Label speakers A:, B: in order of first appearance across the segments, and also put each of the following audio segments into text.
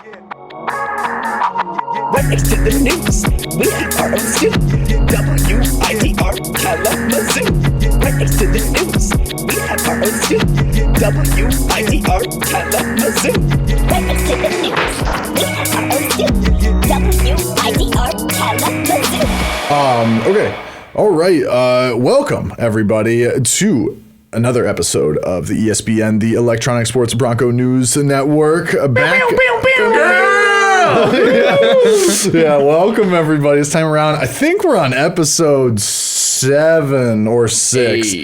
A: Right next to the news, we have our own scoop. WIDR Kalamazoo. Right next to the news, we have our own scoop. WIDR Kalamazoo.
B: Right next to the news, we have our own scoop. WIDR Kalamazoo.
C: Okay. All right. Welcome, everybody, to another episode of the ESBN, the Electronic Sports Bronco News Network. Back. Yeah, welcome, everybody. This time around, I think we're on episode 7 or 6.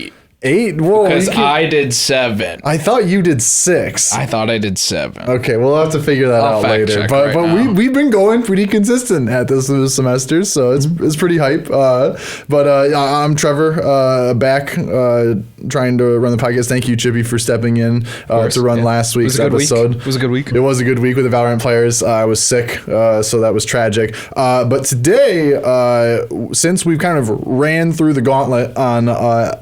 C: 8? Whoa.
D: Because I did 7.
C: I thought you did 6.
D: I thought I did 7.
C: Okay, we'll have to figure that out later. But we've been going pretty consistent at this semester, so it's pretty hype. I'm Trevor, back trying to run the podcast. Thank you, Chippy, for stepping in to run last week's episode.
D: It was a good week.
C: It was a good week with the Valorant players. I was sick, so that was tragic. But today, since we've kind of ran through the gauntlet on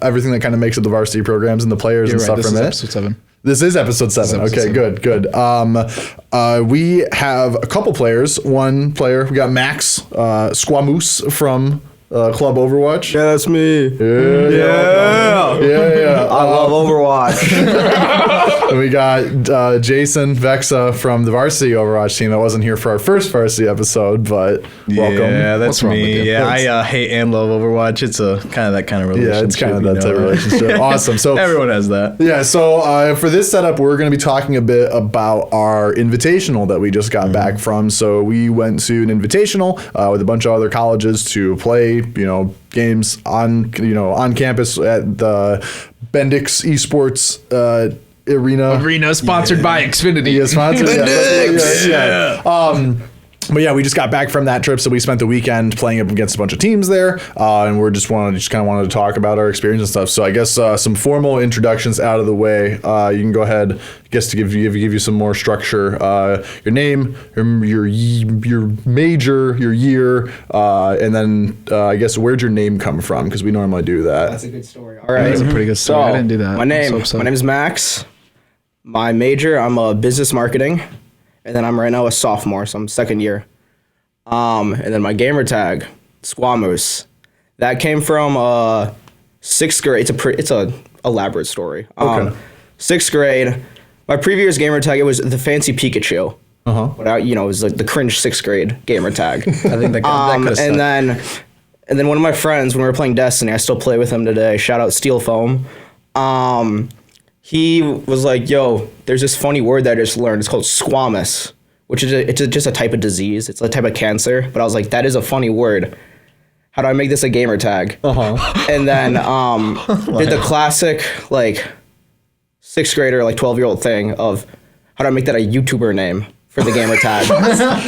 C: everything that kind of makes up the varsity programs and the players and stuff from it.
D: Episode 7.
C: This is episode 7. Okay, good. We have a couple players. One player, we got Max Squamous from Club Overwatch.
E: Yeah, that's me.
C: Yeah.
E: I love Overwatch.
C: And we got Jason Vexa from the Varsity Overwatch team that wasn't here for our first Varsity episode, but welcome.
E: Yeah, that's
D: What's wrong with
E: me.
D: you?
E: Yeah, I hate and love Overwatch. It's a kind of that kind of relationship.
C: Yeah, it's kind of that type of relationship. Awesome. So
E: everyone has that.
C: Yeah, so for this setup, we're going to be talking a bit about our Invitational that we just got back from. So we went to an Invitational with a bunch of other colleges to play, games on campus at the Bendix Esports Arena
D: sponsored by Xfinity.
C: Yeah, sponsored. Yeah. But yeah, we just got back from that trip, so we spent the weekend playing up against a bunch of teams there, and we're just wanted to talk about our experience and stuff. So I guess some formal introductions out of the way. You can go ahead, I guess, to give you some more structure. Your name, your major, your year, and then I guess where'd your name come from? Because we normally do that.
F: That's a good story. All right,
D: That's a pretty good story. I didn't do that.
F: My name is Max. My major, I'm a business marketing. And then I'm right now a sophomore, so I'm second year. And then my gamer tag, Squamous. That came from 6th grade. It's a elaborate story.
C: Okay.
F: 6th grade. My previous gamer tag, it was the fancy Pikachu. But it was like the cringe 6th grade gamer tag.
E: I think that could have
F: and then one of my friends, when we were playing Destiny, I still play with him today. Shout out Steel Foam. He was like, yo, there's this funny word that I just learned. It's called squamous, which is just a type of disease. It's a type of cancer. But I was like, that is a funny word. How do I make this a gamer tag? And then did the classic, 6th grader, 12-year-old thing of how do I make that a YouTuber name for the gamer tag? So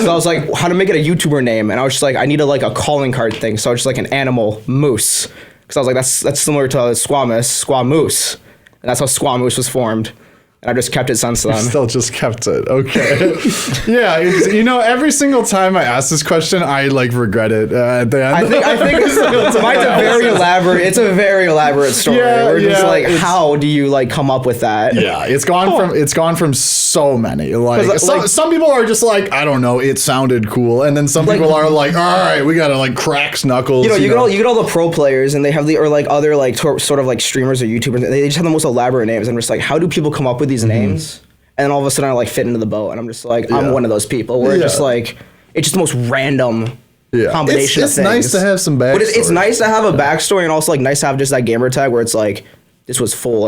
F: I was like, how to make it a YouTuber name? And I was just like, I need a calling card thing. So I was just like an animal, moose. Because I was like, that's similar to squamous. And that's how Squamous was formed. And I just kept it since then.
C: Still just kept it. Okay. Yeah. Every single time I ask this question, I regret it at the end.
F: I think it's a very elaborate story.
C: Yeah,
F: We're just how do you come up with that?
C: Yeah. It's gone from so many. Some people are just I don't know, it sounded cool. And then some people are all right, we gotta crack knuckles.
F: You get all the pro players and they have other sort of streamers or YouTubers. They just have the most elaborate names. And I'm just how do people come up with these names? And then all of a sudden I fit into the boat, and I'm just I'm one of those people where it's just the most random combination of things. It's
C: nice to have some backstory.
F: But it's nice to have a backstory, and also nice to have just that gamer tag where it's this was full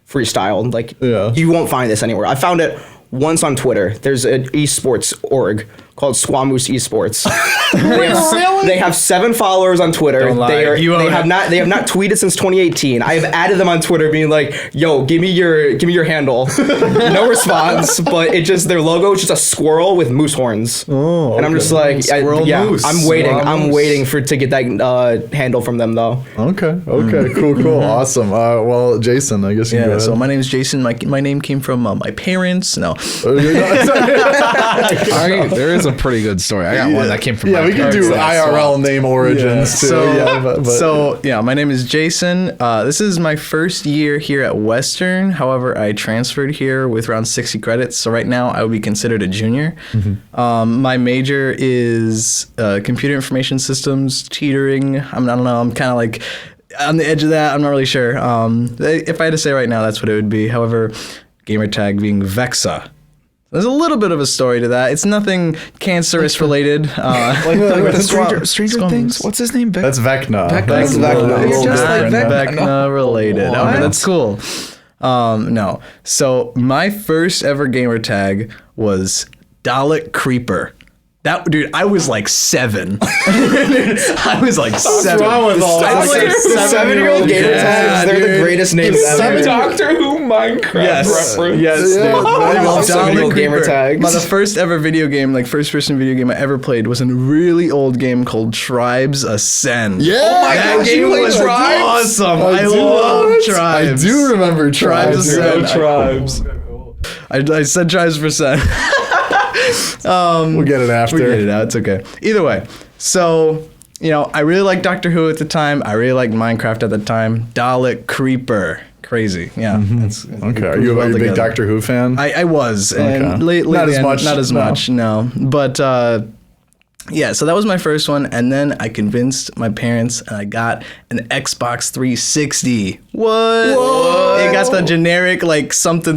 F: freestyle. You won't find this anywhere. I found it once on Twitter. There's an esports org called Squamous Esports. They have 7 followers on Twitter.
E: Don't lie.
F: They have not tweeted since 2018. I have added them on Twitter, being "Yo, give me your handle." No response, but their logo is just a squirrel with moose horns.
C: Oh,
F: and I'm just
C: moose.
F: I'm waiting to get that handle from them though.
C: Okay, cool, awesome. Well, Jason, I guess you go ahead.
E: So my name is Jason. My name came from my parents. No.
D: There is a pretty good story. I got one that came from
C: Yeah,
D: my
C: we can
D: parents
C: do
D: that
C: IRL
D: swapped.
C: name origins too.
E: So my name is Jason. This is my first year here at Western. However, I transferred here with around 60 credits. So right now I would be considered a junior. My major is computer information systems, teetering. I don't know. I'm kind of like on the edge of that. I'm not really sure. If I had to say right now, that's what it would be. However, gamer tag being Vexa. There's a little bit of a story to that. It's nothing cancerous related.
D: Stranger Things. What's his name?
C: That's Vecna.
F: That's Vecna.
D: It's just like
E: Vecna related.
D: What?
E: Okay, that's cool. No. So my first ever gamer tag was Dalek Creeper. That dude, I was like 7. I was like 7.
C: wrong with all
F: I was like, the 7-year-old gamer tags, they're the greatest names ever.
D: Doctor Who Minecraft
E: Yes,
D: reference.
E: yes.
F: Dalek gamer tags.
E: The first ever video game, like first-person video game I ever played, was a really old game called Tribes Ascend.
C: Yeah.
D: Oh my
E: That
D: gosh,
E: game
D: you played
E: was
D: Tribes?
E: awesome. I love Tribes.
C: I do remember Tribes.
E: Ascend.
D: Tribes.
E: I said Tribes percent.
C: We'll get it after.
E: We get it out. It's okay. Either way, so I really liked Doctor Who at the time. I really liked Minecraft at the time. Dalek Creeper, crazy. Yeah. It's
C: Okay. Are you a big Doctor Who fan?
E: I was, and lately
C: Not as much.
E: Not as much. No, but. Yeah, so that was my first one, and then I convinced my parents, and I got an Xbox 360. What? It got the generic like something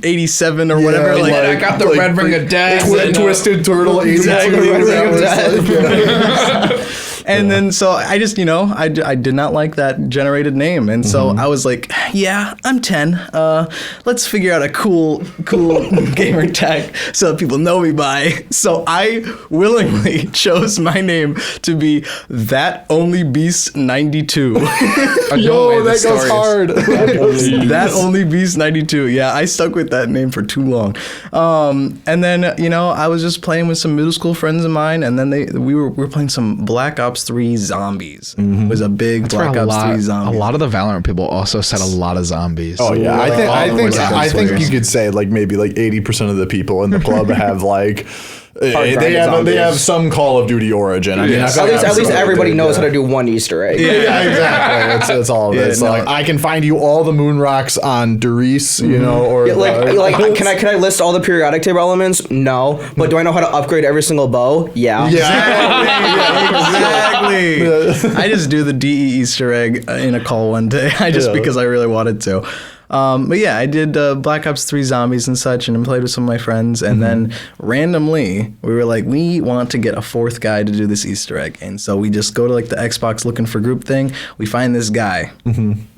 E: 87 or whatever. Like
D: I got the Red Ring of Death.
C: Twisted Turtle.
E: Exactly.
C: Red Ring of Death.
E: And then so I just I did not like that generated name, and so I was like, yeah, I'm 10. Let's figure out a cool gamer tag so that people know me by. So I willingly chose my name to be That Only Beast 92.
C: Yo, that goes hard.
E: That Only Beast 92. Yeah, I stuck with that name for too long. And then I was just playing with some middle school friends of mine, and then we were playing some Black Ops 3 Zombies. It was a big Black Ops 3 Zombies.
D: A lot of the Valorant people also said a lot of zombies.
C: Oh yeah, I think you
D: players.
C: could say like maybe like 80% of the people in the club have like they
F: grinded
C: have
F: zombies.
C: some Call of Duty origin. I mean, I feel like
F: At least
C: I'm
F: everybody
C: big,
F: knows
C: yeah.
F: how to do one Easter egg.
C: Yeah, exactly. It's all of it. It's
E: no.
C: like I can find you all the moon rocks on Doris, or
F: Yeah, can I list all the periodic table elements? No, but do I know how to upgrade every single bow? Yeah.
E: Exactly. I just do the DE Easter egg in a call one day. Because I really wanted to. But yeah, I did Black Ops 3 Zombies and such, and I played with some of my friends. And then randomly, we were like, we want to get a 4th guy to do this Easter egg. And so we just go to like the Xbox looking for group thing. We find this guy named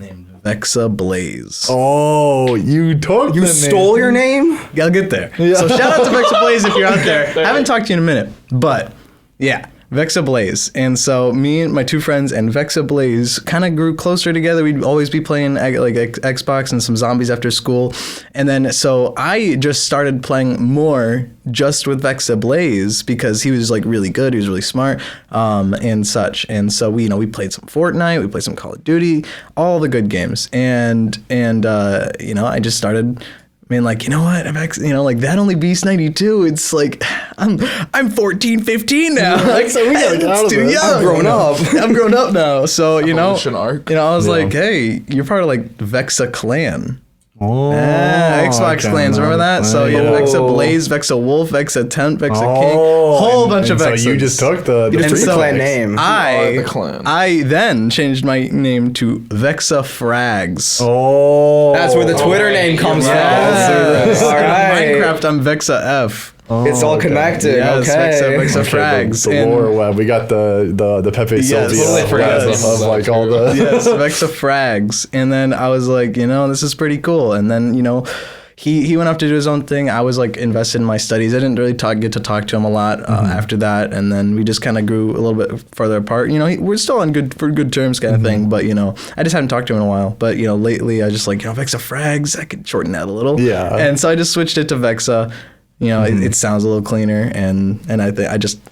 E: Vexa Blaze.
C: Oh, you
F: Stole your name?
E: I'll get there. So shout out to Vexa Blaze if you're out there. I haven't talked to you in a minute, but yeah. Vexa Blaze. And so me and my 2 friends and Vexa Blaze kind of grew closer together. We'd always be playing like Xbox and some zombies after school. And then so I just started playing more just with Vexa Blaze because he was like really good. He was really smart and such. And so we played some Fortnite, we played some Call of Duty, all the good games. And I just started being like, you know what? I'm actually, like That Only Beast 92. It's like I'm 14, 15 now. Like,
C: so we gotta get out of this.
E: I'm grown up. I'm grown up now. So
D: Evolution arc.
E: I was like, hey, you're part of like Vexa Clan.
C: Oh,
E: Xbox clans, remember that? So you have Vexa Blaze, Vexa Wolf, Vexa Tent, Vexa King, whole bunch of Vexas.
C: So you just took the
F: You just took the
C: free
F: clan
C: flags.
F: name.
D: the clan.
E: I then changed my name to Vexa Frags.
C: Oh,
F: That's where the Twitter name comes from.
E: Yes.
F: All right.
E: Minecraft, I'm Vexa F.
F: It's all connected.
E: Yes,
F: Okay.
E: Vexa Frags.
C: The
E: And-
C: lore web. We got the Pepe
E: Yes.
C: Sylvia
E: Totally forgot
C: of,
E: this.
C: like all the
E: Yes, Vexa Frags. And then I was like, this is pretty cool. And then, he went off to do his own thing. I was like invested in my studies. I didn't really get to talk to him a lot after that. And then we just kind of grew a little bit further apart. We're still on good terms kind of thing. But, I just hadn't talked to him in a while. But, lately I was just like, Vexa Frags, I could shorten that a little.
C: Yeah.
E: And so I just switched it to Vexa. You know, it sounds a little cleaner, and I think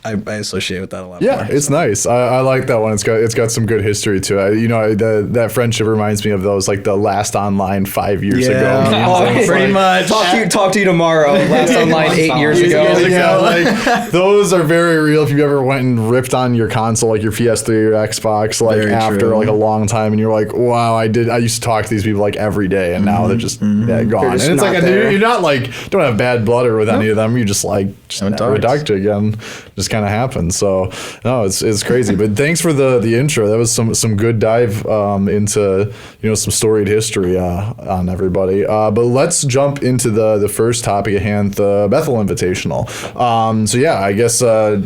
E: I associate with that a lot.
C: Yeah,
E: more,
C: it's nice. I like that one. It's got some good history to it. You know, that friendship reminds me of those like the last online 5 years ago.
F: Oh,
E: pretty much.
F: Talk to you tomorrow. Last online 8 years ago.
C: Yeah, like those are very real. If you ever went and ripped on your console, like your PS3 or your Xbox, like
E: Very
C: after
E: true.
C: like a long time, and you're like, wow, I used to talk to these people like every day, and now they're just gone.
F: They're just
C: And it's
F: not
C: like
F: there.
C: you're not like don't have bad blood or with any of them. You just like
E: Haven't
C: never
E: talked.
C: talked to again. Just kind of happens. So no, it's crazy. But thanks for the intro. That was some good dive into some storied history on everybody. But let's jump into the first topic at hand, the Bethel Invitational. So yeah, I guess I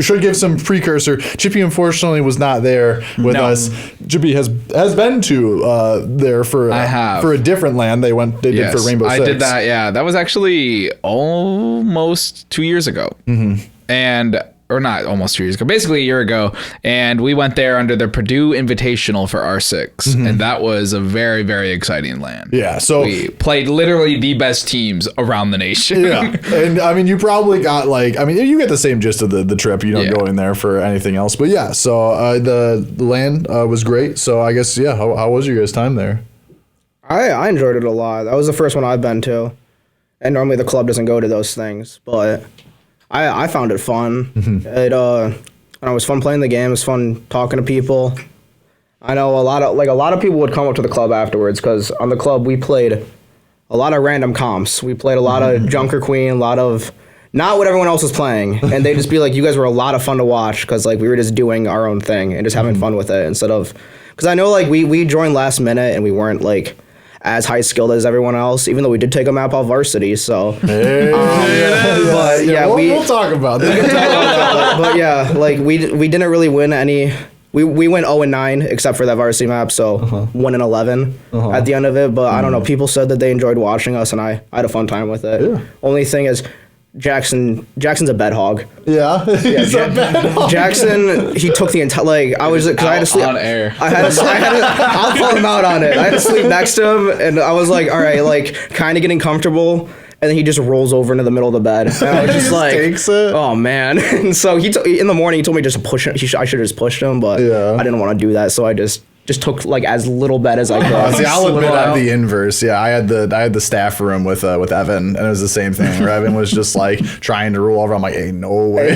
C: should give some precursor. Chippy unfortunately was not there with us. Chippy has been to there for
D: I have.
C: for a different land. They did for Rainbow Six.
D: I did that. Yeah, that was actually almost 2 years ago, or not almost 2 years ago, basically a year ago. And we went there under the Purdue Invitational for R6, and that was a very, very exciting land.
C: Yeah, so
D: We played literally the best teams around the nation.
C: yeah, and I mean, you probably got you get the same gist of the trip. You don't
D: Yeah.
C: go in there for anything else, but yeah. So the land was great. So I guess how was your guys' time there?
F: I enjoyed it a lot. That was the first one I've been to. And normally the club doesn't go to those things, but I found it fun. It was fun playing the game. It was fun talking to people. I know a lot of people would come up to the club afterwards because on the club we played a lot of random comps. We played a lot of Junker Queen, a lot of not what everyone else was playing, and they'd just be like, "You guys were a lot of fun to watch because like we were just doing our own thing and just having fun with it instead of." Because I know like we joined last minute and we weren't like as high skilled as everyone else, even though we did take a map off Varsity. So, but yeah,
C: we'll talk about that.
F: but yeah, like we didn't really win any. We went 0-9 except for that Varsity map, so 1-11 at the end of it. But I don't know. People said that they enjoyed watching us, and I had a fun time with it.
C: Yeah.
F: Only thing is, Jackson's a bed hog.
C: Yeah,
F: Jackson, he took the entire I was because I had to sleep
D: on air.
F: I had to. I'll call him out on it. I had to sleep next to him, and I was like, all right, like kind of getting comfortable. And then he just rolls over into the middle of the bed. And I was just like,
C: takes it.
F: oh man. And so in the morning he told me just to push him. I should have just pushed him, but
C: Yeah.
F: I didn't want to do that. So I just took like as little bed as I could.
C: See, I'll admit
F: Slid
C: I'm
F: out.
C: the inverse. Yeah, I had the staff room with Evan, and it was the same thing. Where Evan was just like trying to roll over. I'm like, hey, no way.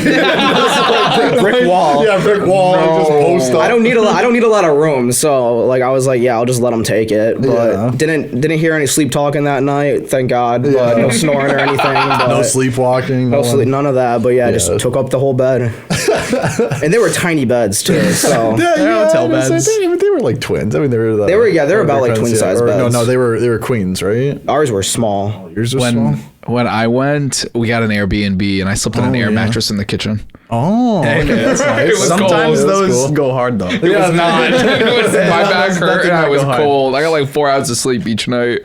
F: brick wall.
C: Yeah, brick wall. Like, just post up.
F: I don't need a lot of room, so like I was like, yeah, I'll just let him take it. But
C: Yeah.
F: didn't hear any sleep talking that night, thank God. But no snoring or anything. But
C: No sleepwalking.
F: no sleep, none of that. But yeah, just took up the whole bed. And they were tiny beds too. So
E: hotel
C: I
E: beds.
C: they were like twins. I mean, they were
F: about like twin size beds.
C: No, they were queens, right?
F: ours were small.
C: Yours were small.
D: When I went, we got an Airbnb, and I slept on an air mattress in the kitchen.
C: Oh,
E: Hey, man, that's nice.
D: It was
E: Sometimes
D: cold.
E: those
C: cool.
E: go hard though.
D: It was not. It was, my back hurt,
E: did
D: and I
E: not
D: was
E: go hard.
D: cold. I got like 4 hours of sleep each night.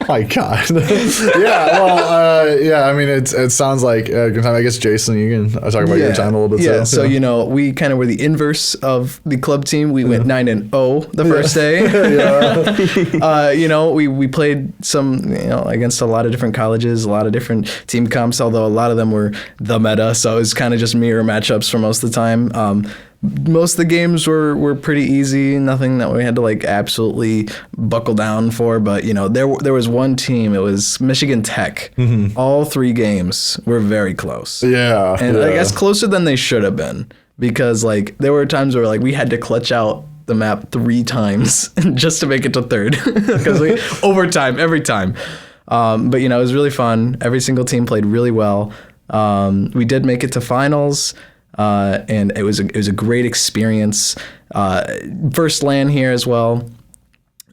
C: my God. Yeah. Well. Yeah. I mean, it sounds like a good time. I guess Jason, you can talk about your time a little bit.
E: Yeah,
C: too.
E: so we kind of were the inverse of the club team. We went 9-0 the first day. We played some against a lot of different colleges, a lot of different team comps. Although a lot of them were the meta, so it was kind of just mirror matchups for most of the time. Most of the games were pretty easy, nothing that we had to like absolutely buckle down for. But there was one team. It was Michigan Tech. All 3 games were very close.
C: Yeah.
E: And I guess closer than they should have been, because like there were times where like we had to clutch out the map 3 times just to make it to third, because we overtime every time. But it was really fun. Every single team played really well. We did make it to finals. And it was a great experience. First LAN here as well.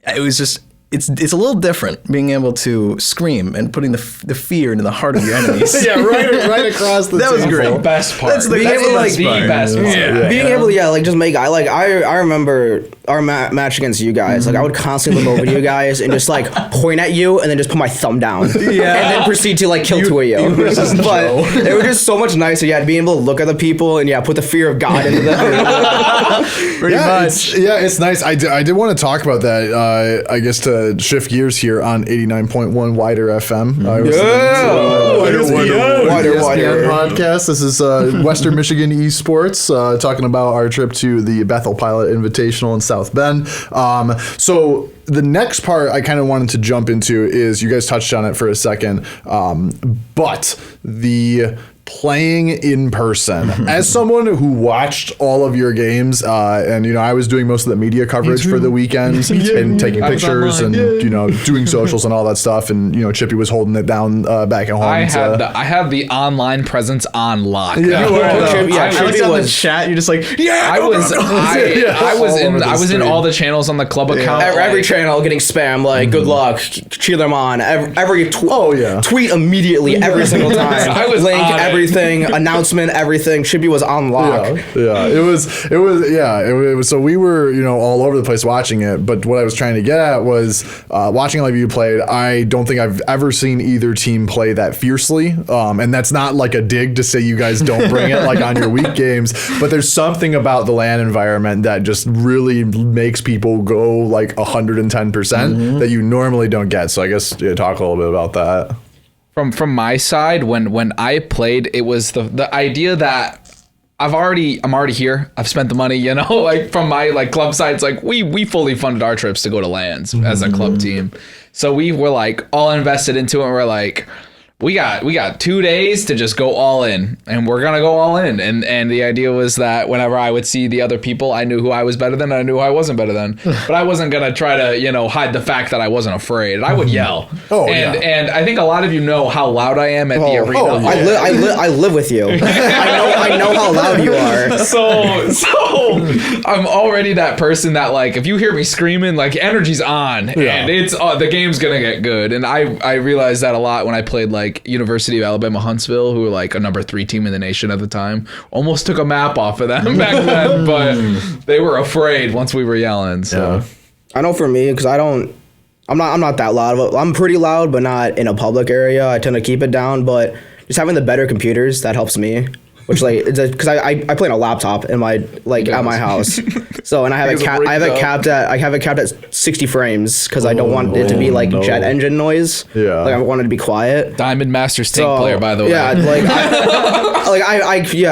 E: It was just it's a little different being able to scream and putting the fear into the heart of your enemies.
C: Yeah, right across the
E: That was
C: table.
E: great.
D: Best part.
E: That's the
F: Being
E: best
F: able to,
E: part.
F: like,
D: the best part.
E: Yeah.
F: Being able to just make I remember our match against you guys, like I would constantly look over to you guys and just like point at you and then just put my thumb down. And then proceed to like kill two of you. But it was just so much nicer. Yeah, being able to look at the people and put the fear of God into them.
E: Pretty much.
C: It's nice. I did want to talk about that. I guess to shift gears here on 89.1 WIDR FM. I was ESBN podcast. This is Western Michigan esports, talking about our trip to the Bethel Pilot Invitational in South Bend. So the next part I kind of wanted to jump into is, you guys touched on it for a second, but the playing in person. As someone who watched all of your games, and I was doing most of the media coverage for the weekends and taking pictures and doing socials and all that stuff, and Chippy was holding it down back at home.
D: I had the online presence on lock.
E: I looked on the chat. You're just like,
D: I was in all the channels on the club account.
F: Every channel getting spam, like good luck, cheer them on. Every tweet immediately every single time.
D: I was
F: link everything, announcement, everything. Chippy was on lock.
C: It was. So we were, all over the place watching it. But what I was trying to get at was watching like you played. I don't think I've ever seen either team play that fiercely. And that's not like a dig to say you guys don't bring it like on your weak games. But there's something about the LAN environment that just really makes people go like 110% that you normally don't get. So I guess talk a little bit about that.
D: From my side, when I played, it was the idea that I'm already here. I've spent the money, like from my like club side, it's like we fully funded our trips to go to LANs as a club team. So we were like all invested into it, and we're like, we got 2 days to just go all in, and we're gonna go all in. And the idea was that whenever I would see the other people, I knew who I was better than, and I knew who I wasn't better than. But I wasn't gonna try to hide the fact that I wasn't afraid. And I would yell. And I think a lot of you know how loud I am at the arena.
F: I live with you. I know how loud you are.
D: So I'm already that person that like if you hear me screaming, like energy's on, and it's the game's gonna get good. And I realized that a lot when I played like University of Alabama Huntsville, who were like a number 3 team in the nation at the time. Almost took a map off of them back then, but they were afraid once we were yelling. So
F: I know for me, because I'm not that loud. I'm pretty loud, but not in a public area. I tend to keep it down, but just having the better computers, that helps me. Which like, because I play on a laptop in my at my house, so and I have it capped at 60 frames because I don't want it to be like jet engine noise. Like I want it to be quiet.
D: Diamond Masters tank player, by the way.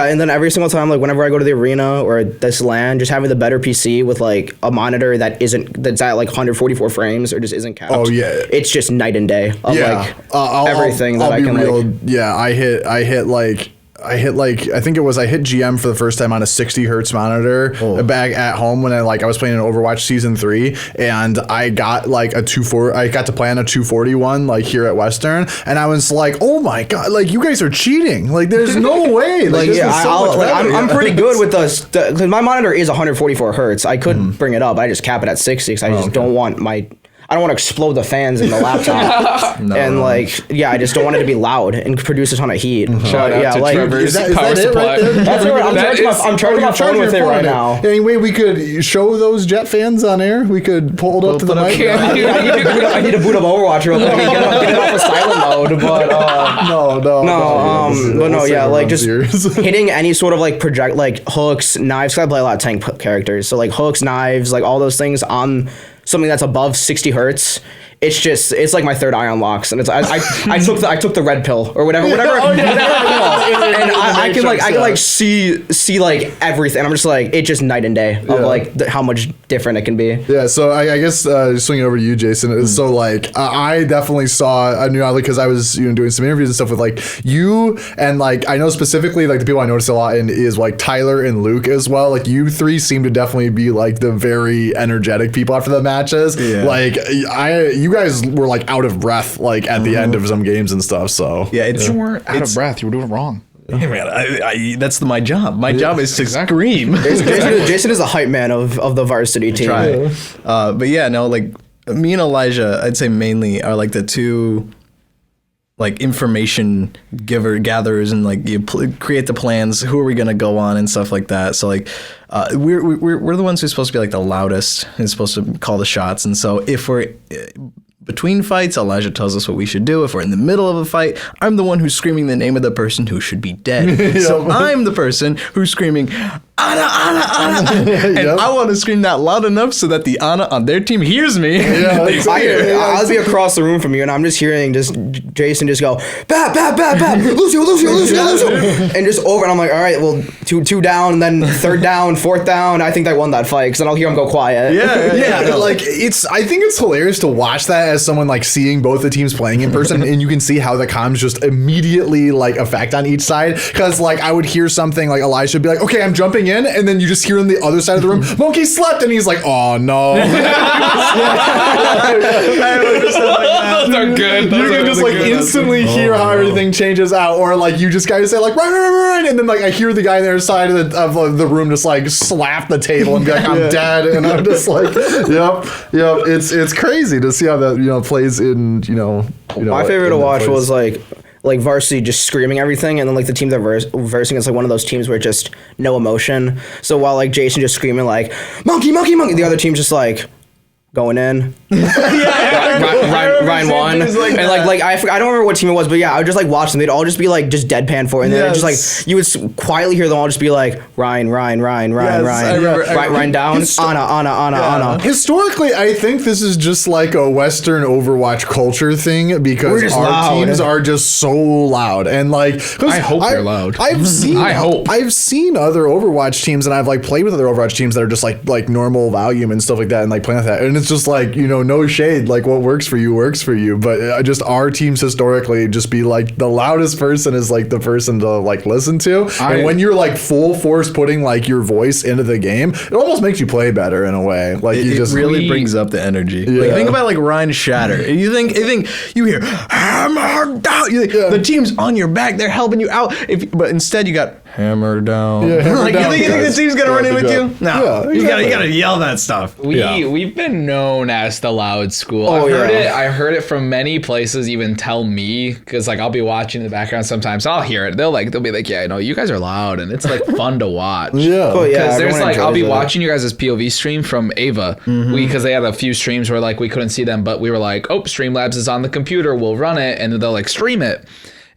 F: And then every single time, like whenever I go to the arena or this LAN, just having the better PC with like a monitor that's at like 144 frames or just isn't capped. It's just night and day of everything that I can real,
C: I hit GM for the first time on a 60 hertz monitor back at home when I was playing in Overwatch Season 3, and I got like I got to play on a 241 like here at Western, and I was like, oh my god, like you guys are cheating, like there's no way.
F: I'm pretty good with this because my monitor is 144 hertz. I could bring it up, I just cap it at 60 because I just don't want I don't want to explode the fans in the laptop. I just don't want it to be loud and produce a ton of heat.
D: Shout out to Trevor's power supply.
F: I'm charging my phone with it right now.
C: Anyway, we could show those jet fans on air. We could pull it up to the mic.
F: I need to boot up Overwatch real quick and get it off of silent mode. But just hitting any sort of like project, like hooks, knives. 'Cause I play a lot of tank characters, so like hooks, knives, like all those things on something that's above 60 hertz. It's like my third eye unlocks, and it's I took the red pill or whatever, and I can see like everything. I'm just like, it's just night and day of like how much different it can be.
C: Yeah, so I guess swinging over to you, Jason. So like I definitely I knew because I was doing some interviews and stuff with like you, and like I know specifically like the people I noticed a lot in is like Tyler and Luke as well. Like you three seem to definitely be like the very energetic people after the matches. Like you guys were like out of breath like at the end of some games and stuff. So
D: you weren't out of breath. You were doing it wrong.
E: Hey man, that's my job. My job is to scream.
F: Jason is the hype man of the varsity team.
E: But like me and Elijah, I'd say mainly are like the two like information gatherers and like you create the plans. Who are we gonna go on and stuff like that. So like we're the ones who's supposed to be like the loudest and supposed to call the shots. And so if we're between fights, Elijah tells us what we should do. If we're in the middle of a fight, I'm the one who's screaming the name of the person who should be dead. So I'm the person who's screaming, Anna, Anna, Anna. And I want to scream that loud enough so that the Anna on their team hears me.
F: I'll be across the room from you, and I'm just hearing Jason just go, bat, bat, bat, bat, Lucio, Lucio, Lucio, Lucio. And just over, and I'm like, all right, well, two down, and then third down, fourth down. I think I won that fight, because then I'll hear him go quiet.
C: Yeah. Like, I think it's hilarious to watch that as someone like seeing both the teams playing in person, and you can see how the comms just immediately like affect on each side. Because like I would hear something like Elijah would be like, okay, I'm jumping in, and then you just hear on the other side of the room, Monkey slept, and he's like, oh no.
D: Those are good.
C: You can just like instantly hear how everything changes out, or like you just gotta say like run, and then like I hear the guy on the other side of the room just like slap the table and be like, I'm dead, and I'm just like, yep. It's crazy to see how that plays in
F: My favorite to watch was like Varsity just screaming everything, and then like the team they're versing is like one of those teams where just no emotion. So while like Jason just screaming like monkey, monkey, monkey, the other team's just like going in. Ryan won. And like I don't remember what team it was, but yeah, I would just like watch them. They'd all just be like just deadpan for it. And then just like you would quietly hear them all just be like Ryan down, Anna.
C: Historically, I think this is just like a Western Overwatch culture thing, because our teams are just so loud, and like
D: I hope they're loud.
C: I've seen other Overwatch teams, and I've like played with other Overwatch teams that are just like normal volume and stuff like that, and like playing with that, and it's just like no shade, like what works for you, but just our teams historically just be like the loudest person is like the person to like listen to, and when you're like full force putting like your voice into the game, it almost makes you play better in a way. Like it really
E: brings up the energy. Like think about like Ryan Shatter. You think you hear hammer down. The team's on your back, they're helping you out. But instead you got hammer down. You think the team's gonna run in with you? No, you gotta yell that stuff.
D: We've been known as the loud school. I heard it from many places even tell me, because like I'll be watching in the background sometimes, I'll hear it. They'll be like, yeah, I know you guys are loud, and it's like fun to watch. Because there's like I'll be watching you guys' POV stream from Ava, because they had a few streams where like we couldn't see them, but we were like, oh, Streamlabs is on the computer, we'll run it, and then they'll like stream it.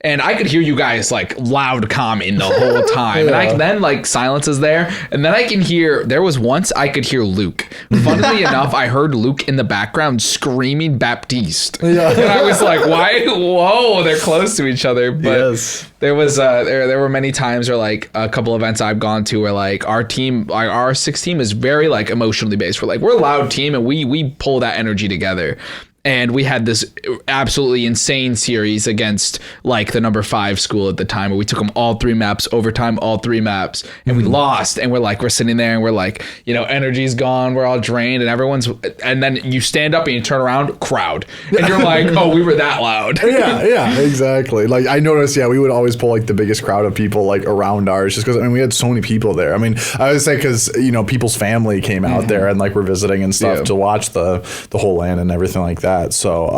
D: And I could hear you guys like loud comment the whole time. And then like silence is there. And then I can hear, there was once I could hear Luke. Funnily enough, I heard Luke in the background screaming Baptiste. And I was like, why? Whoa, they're close to each other. But there was there were many times where like a couple events I've gone to where like our team, our R6 team is very like emotionally based. We're a loud team, and we pull that energy together. And we had this absolutely insane series against like the number 5 school at the time, where we took them all 3 maps, overtime, all 3 maps, and we lost. And we're sitting there and we're like, energy's gone, we're all drained, and then you stand up and you turn around, crowd. And you're like, oh, we were that loud.
C: Yeah, exactly. Like I noticed, we would always pull like the biggest crowd of people like around ours, just because we had so many people there. I mean, I would say because people's family came out there and like were visiting and stuff to watch the whole LAN and everything like that. So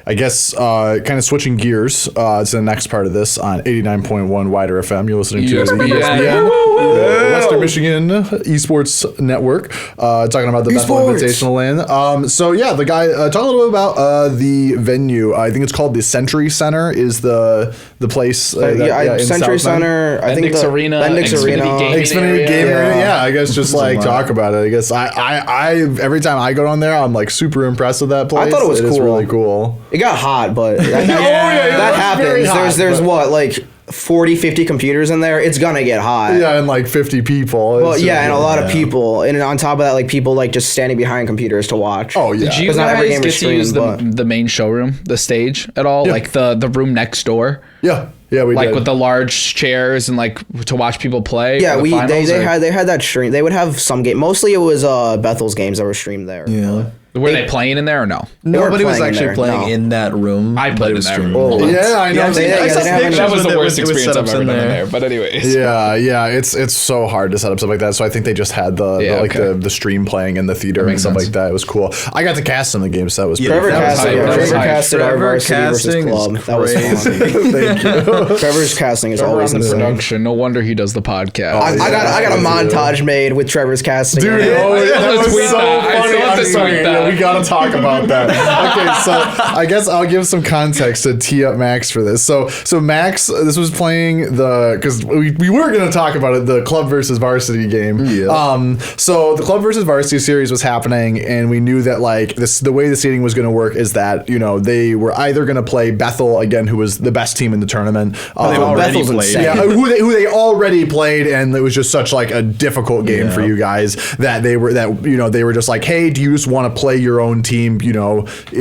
C: I guess kind of switching gears to the next part of this on 89.1 WIDR FM. You're listening to the ESBN, Western Michigan Esports Network, talking about the Bethel Invitational LAN. The guy talk a little bit about the venue. I think it's called the Century Center is the place.
F: Century Center. I think
D: Bendix Arena.
C: Xfinity Game Area. Yeah, I guess just like talk about it. I guess I every time I go down there, I'm like super impressed with that place.
F: I thought it was cool.
C: It's really cool.
F: It got hot, but that happens. There's what, like 40, 50 computers in there. It's gonna get hot.
C: Yeah, and like 50 people.
F: Well, and a lot of people. And on top of that, like people like just standing behind computers to watch.
C: Oh, yeah.
D: Did you guys get to use the main showroom, the stage at all? Yeah. Like the room next door?
C: Yeah. Yeah, we did.
D: With the large chairs and like to watch people play.
F: Yeah, they had that stream. They would have some game. Mostly it was Bethel's games that were streamed there.
C: Yeah.
D: Were they playing in there or no?
E: Nobody was
F: playing in
E: actually
F: there,
E: playing
F: no.
E: in that room.
D: I
E: but
D: played
E: it
D: in
E: was
D: that
E: streamed.
D: room.
C: Yeah, I know.
F: Yeah, they-
E: I
F: yeah,
E: saw
F: they have-
E: pictures
D: That was
E: with
D: the
E: it,
D: worst
E: with
D: experience I've
E: setups
D: ever
E: in
D: done in
E: there.
D: there. But anyways.
C: Yeah, it's so hard to set up stuff like that. So I think they just had the stream playing in the theater and stuff
D: sense.
C: like that. It was cool. I got to cast in the game, so that was pretty
F: Trevor
C: fun.
F: casting,
D: hype. That was hype.
F: casted our
E: Trevor
F: varsity versus
E: casting is
F: club. That was
E: crazy.
F: fun.
C: Thank you.
F: Trevor's casting is
D: We're
F: always
D: on the
F: insane.
D: production. No wonder he does the podcast.
F: I got a montage made with Trevor's casting.
C: Dude,
F: Yeah.
C: that was
D: tweet
C: so
D: that. I
C: funny.
D: still have to
C: I'm sorry.
D: tweet
C: Yeah,
D: that.
C: we gotta talk about that. Okay, so I guess I'll give some context to tee up Max for this. So Max, this was playing because we were gonna talk about it, the club versus varsity game.
E: Yeah.
C: So the club versus varsity series was happening, and we knew that like the way the seeding was gonna work is that they were either gonna play Bethel again, who was the best team in the tournament.
E: already
F: Bethel's
E: played.
F: insane.
C: Yeah, who they already played, and it was just such like a difficult game for you guys that they were just like, hey, do you just want to play your own team,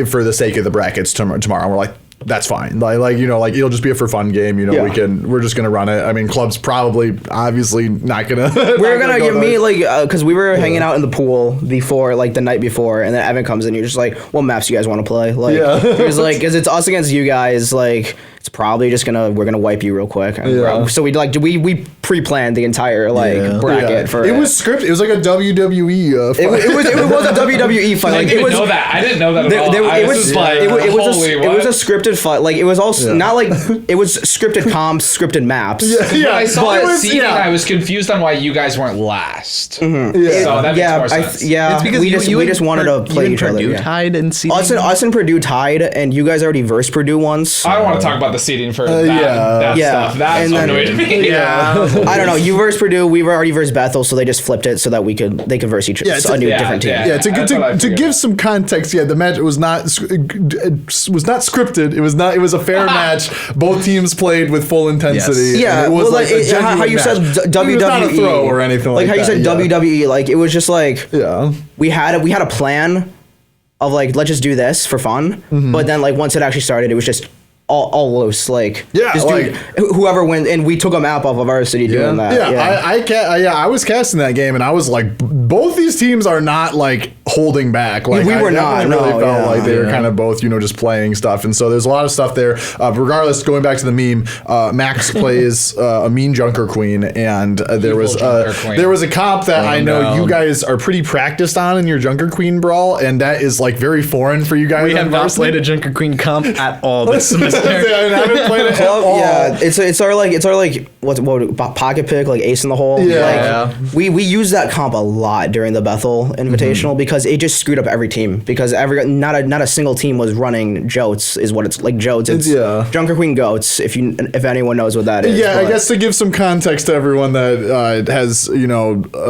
C: for the sake of the brackets tomorrow? And we're like, that's fine. Like it'll just be a for fun game. We're just gonna run it. I mean, club's probably obviously not gonna.
F: We're gonna give me because we were hanging out in the pool before, like the night before, and then Evan comes in. You're just like, what maps you guys want to play? Like, he was like, because it's us against you guys. Like, it's probably just we're gonna wipe you real quick. And so we pre-planned the entire bracket for
C: it. Was scripted. It was like a WWE.
F: It was a WWE fight.
D: I
F: Like,
D: didn't
F: it was.
D: know that. I didn't know that at all.
F: It was
D: holy
F: it was a scripted fight. Like it was also not like it was scripted comps, scripted maps.
D: When I saw
C: but-
D: the seeding, I was confused on why you guys weren't last.
F: Mm-hmm.
D: So that makes more sense.
E: It's because
F: we just wanted to play each other.
E: Purdue
F: Yeah.
E: tied and seeding.
F: Us and Purdue tied, and you guys already versed Purdue once.
D: I don't want to talk about the seeding for that stuff. That
F: And then-
D: annoyed me.
F: I don't know. You versed Purdue. We were already versed Bethel, so they just flipped it so that they could verse each other.
C: it's
F: So a new different team.
C: Yeah,
D: That's what I
C: to
D: figured
C: give
D: out.
C: some context, the match was not scripted. It was a fair match. Both teams played with full intensity.
F: Yeah,
C: and it was
F: well, like,
C: a genuine
F: how you
C: match.
F: said
C: It
F: WWE,
C: was not a throw or anything like
F: how you
C: that,
F: said WWE, like it was just like
C: Yeah.
F: we had a plan of like let's just do this for fun, but then like once it actually started, it was just all loose, like just
C: like
F: whoever wins, and we took a map off of Varsity doing that.
C: I was casting that game, and I was like, both these teams are not like holding back. Like
F: We were
C: I
F: not,
C: definitely really
F: no,
C: felt
F: yeah.
C: like they were kind of both, just playing stuff, and so there's a lot of stuff there. Regardless, going back to the meme, Max plays a mean Junker Queen, and there was
D: Junker Queen.
C: a comp that I know you guys are pretty practiced on in your Junker Queen brawl, and that is like very foreign for you guys.
E: We have
C: on
E: not
C: Varsity.
E: played a Junker Queen comp at all this semester.
C: I haven't played it at all.
F: Yeah, it's our what pocket pick, like ace in the hole.
C: Yeah.
F: Like, we use that comp a lot during the Bethel Invitational because it just screwed up every team because not a single team was running Jotes is what it's like. Jotes, it's Junker Queen Goats. If anyone knows what that is.
C: Yeah, I
F: but-
C: guess to give some context to everyone that has a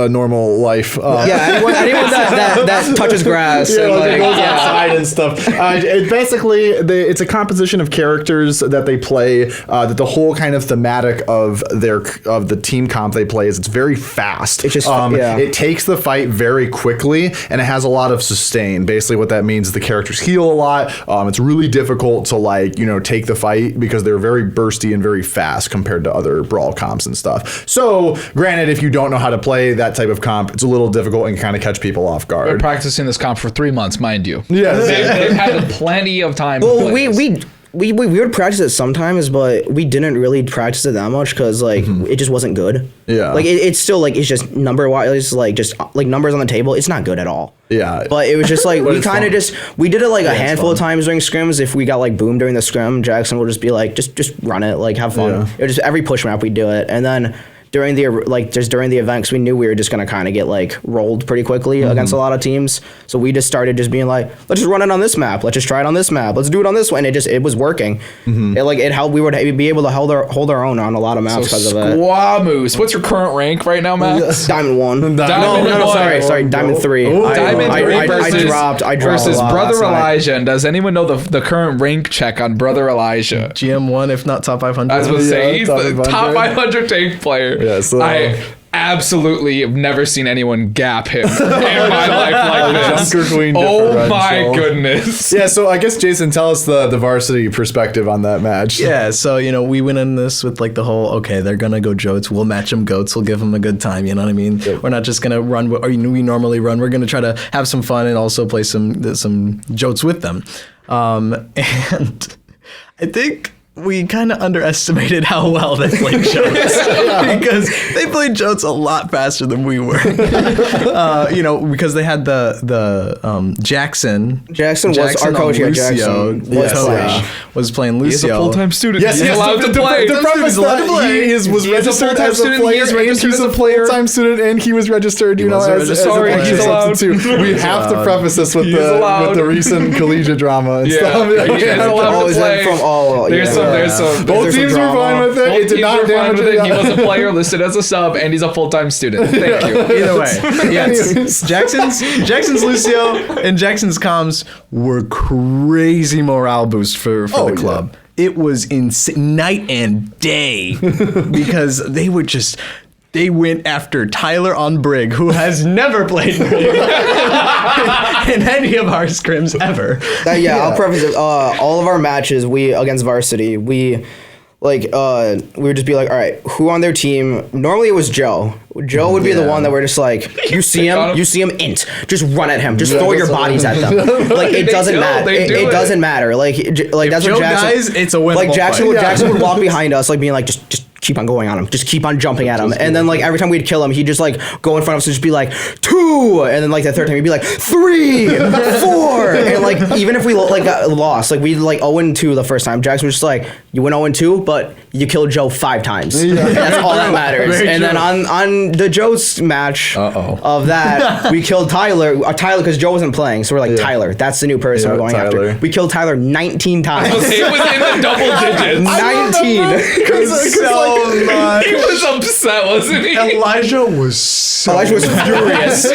C: normal life.
F: anyone that touches grass.
C: Yeah,
F: and,
C: like,
F: like,
C: goes outside and stuff. It's a composition of characters that they play. That the whole kind of thematic of the team comp they play is it's very fast.
F: It's just
C: it takes the fight very quickly, and it has a lot of sustain. Basically, what that means is the characters heal a lot. It's really difficult to take the fight because they're very bursty and very fast compared to other brawl comps and stuff. So, granted, if you don't know how to play that type of comp, it's a little difficult and kind of catch people off
D: Been
C: guard.
D: practicing this comp for 3 months, mind you.
C: Yeah.
D: They've had plenty of time.
F: Well,
D: to play this.
F: we would practice it sometimes, but we didn't really practice it that much because it just wasn't good.
C: Yeah.
F: Like it's still like it's just number wise, like just like numbers on the table. It's not good at all.
C: Yeah.
F: But it was just like we
C: it's
F: kind of
C: fun.
F: we did it like a handful
C: fun.
F: of times during scrims. If we got like boomed during the scrim, Jackson will just be like just run it, like have fun.
C: Yeah.
F: It was just every push map we do it, and then. During the event, 'cause we knew we were just gonna kind of get like rolled pretty quickly against a lot of teams. So we just started just being like, let's just run it on this map. Let's just try it on this map. Let's do it on this one. And it was working. It helped. We would be able to hold our own on a lot of maps because of it.
D: Squamoose. What's your current rank right now, Max?
F: Diamond 1.
D: Diamond
F: no,
D: one.
F: sorry, Diamond 3.
D: Diamond 3
F: I
D: versus,
F: dropped
D: versus
F: a lot
D: Brother
F: last night.
D: Elijah. And does anyone know the current rank check on Brother Elijah?
E: GM1, if not top 500.
D: I was going to say, he's
C: top
D: the
C: 500.
D: top 500 tank player.
C: Yeah, so-
D: absolutely have never seen anyone gap him in my life like this.
C: Junker Queen
D: Oh my
C: differential.
D: goodness.
C: Yeah, so I guess Jason, tell us the varsity perspective on that match.
E: Yeah, so we went in this with like the whole, okay, they're gonna go Jotes, we'll match them goats, we'll give them a good time, you know what I mean? We're not just gonna run or we normally run. We're gonna try to have some fun and also play some Jotes with them. And I think we kind of underestimated how well they played Jotes because they played Jotes a lot faster than we were. Because they had the Jackson.
F: Jackson was our coach.
E: Lucio,
F: Jackson
E: was playing Lucio.
D: He's a full-time student.
C: Yes,
D: he's allowed to play.
C: The premise that he was
D: He's a
C: registered
D: full-time
C: as a
D: student,
C: player,
D: he is
C: and
D: registered
C: he's
D: as
C: a
D: a player.
C: full-time student, and he was registered,
E: was
C: as a
D: Sorry,
C: player
D: he's allowed.
C: substitute. We have to preface this with
D: allowed.
C: the recent collegiate drama and
D: Yeah,
C: stuff.
D: he's allowed to
F: Always
D: play.
F: from all.
D: There's some.
C: Both teams were fine with it.
D: Both
C: It did
D: teams
C: not
D: were fine
C: damage
D: with it.
C: it.
D: He was a player listed as a sub, and he's a full-time student. Thank you.
E: Either way, yes. Jackson's Lucio and Jackson's comms were crazy morale boost for the club. It was night and day because they went after Tyler on Brig, who has never played Brig in any of our scrims ever.
F: I'll preface it. All of our matches, against Varsity, we would just be like, all right, who on their team? Normally it was Joe. Joe would be the one that we're just like, you see him, int. Just run at him. Just throw your bodies at them. Like, it doesn't matter. It doesn't matter. Like that's
E: Joe
F: what Jackson.
E: dies, it's a winnable
F: Like Jackson
E: fight.
F: would walk behind us, like being like, just keep on going on him. Just keep on jumping at him. And then like every time we'd kill him, he'd just like go in front of us and just be like 2. And then like the third time he'd be like 3, 4. And like even if we got lost, like we like 0-2 the first time, Jackson was just like, you went 0-2, but you killed Joe 5 times. And that's all that matters.
E: Very
F: and
E: true.
F: then on the Joe's match of that, we killed Tyler because Joe wasn't playing. So we're like, Tyler, that's the new person we're going
C: Tyler.
F: after. We killed Tyler 19 times.
D: It was in the double digits.
F: 19.
D: He was upset, wasn't he?
E: Elijah was
F: Elijah was furious.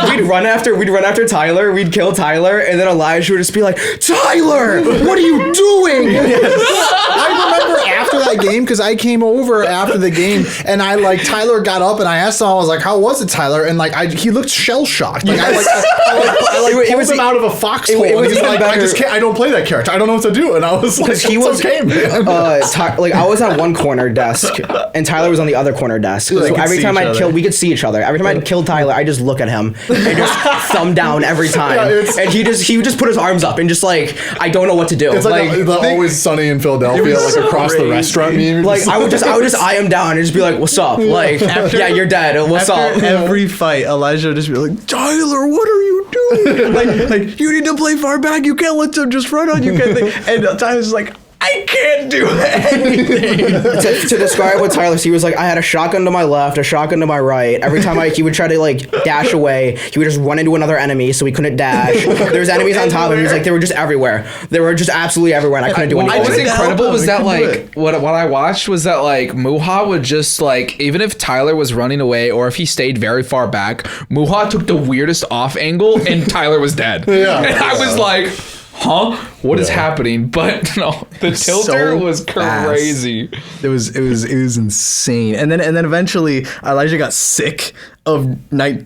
F: We'd run after Tyler. We'd kill Tyler, and then Elijah would just be like, "Tyler, what are you doing?"
G: I remember after that game because I came over after the game and Tyler got up and I asked him, I was like, "How was it, Tyler?" And he looked shell shocked. Like I pulled him out of a foxhole.
F: it was
G: and he's
F: even
G: like,
F: better.
G: I just can't. I don't play that character. I don't know what to do. And I was like,
F: He was
G: okay, man.
F: I was on one corner desk, and Tyler was on the other corner desk. So
E: could
F: every
E: see
F: time
E: each
F: I'd
E: other.
F: kill, we could see each other. Every time I'd kill Tyler, I just look at him and just thumb down every time. And he would just put his arms up and just like, I don't know what to do.
C: It's like the Always Sunny in Philadelphia, like across the restaurant meme.
F: Like I would just eye him down and just be like, "What's up?" Like, yeah, you're dead. What's up?
E: After every fight, Elijah would just be like, "Tyler, what are you doing? like you need to play far back. You can't let them just run on you." And Tyler's like, "I can't do anything."
F: to describe what Tyler said, he was like, I had a shotgun to my left, a shotgun to my right. Every time he would try to like dash away, he would just run into another enemy, so he couldn't dash. There was enemies on top of him. He was like, they were just everywhere. They were just absolutely everywhere, and I couldn't do
D: What
F: anything.
D: was incredible was that
E: couldn't do
D: like what I watched was that like Muha would just like, even if Tyler was running away or if he stayed very far back, Muha took the weirdest off angle and Tyler was dead. And I was like, huh? What is happening? But no, the tilter was crazy.
E: It was insane. And then eventually Elijah got sick of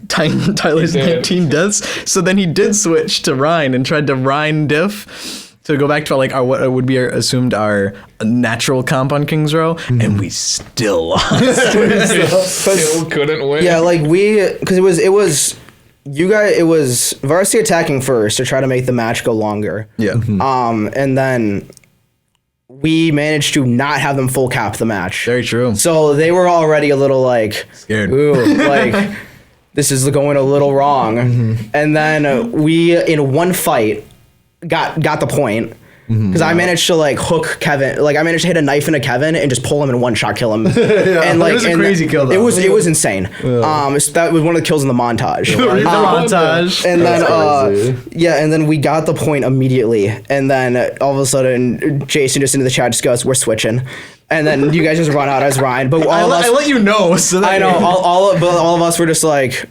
E: Tyler's 19 deaths. So then he did switch to Rhine and tried to Rhine diff to go back to like what would be assumed our natural comp on Kings Row, and we still lost.
D: Still couldn't win.
F: Yeah, like because it was you guys. It was Varsity attacking first to try to make the match go longer.
E: Yeah.
F: And then we managed to not have them full cap the match.
E: Very true.
F: So they were already a little like
E: Scared.
F: Ooh, like this is going a little wrong. And then we in one fight got the point. Because I managed to like hook Kevin, like I managed to hit a knife into Kevin and just pull him in one shot, kill him. And like
E: it was a crazy kill, though.
F: It was insane. That was one of the kills in the montage.
E: Montage.
F: And then and then we got the point immediately, and then all of a sudden Jason just into the chat just goes, "We're switching." And then you guys just run out as Ryan, but
E: I let you know. So that
F: I know all of us were just like,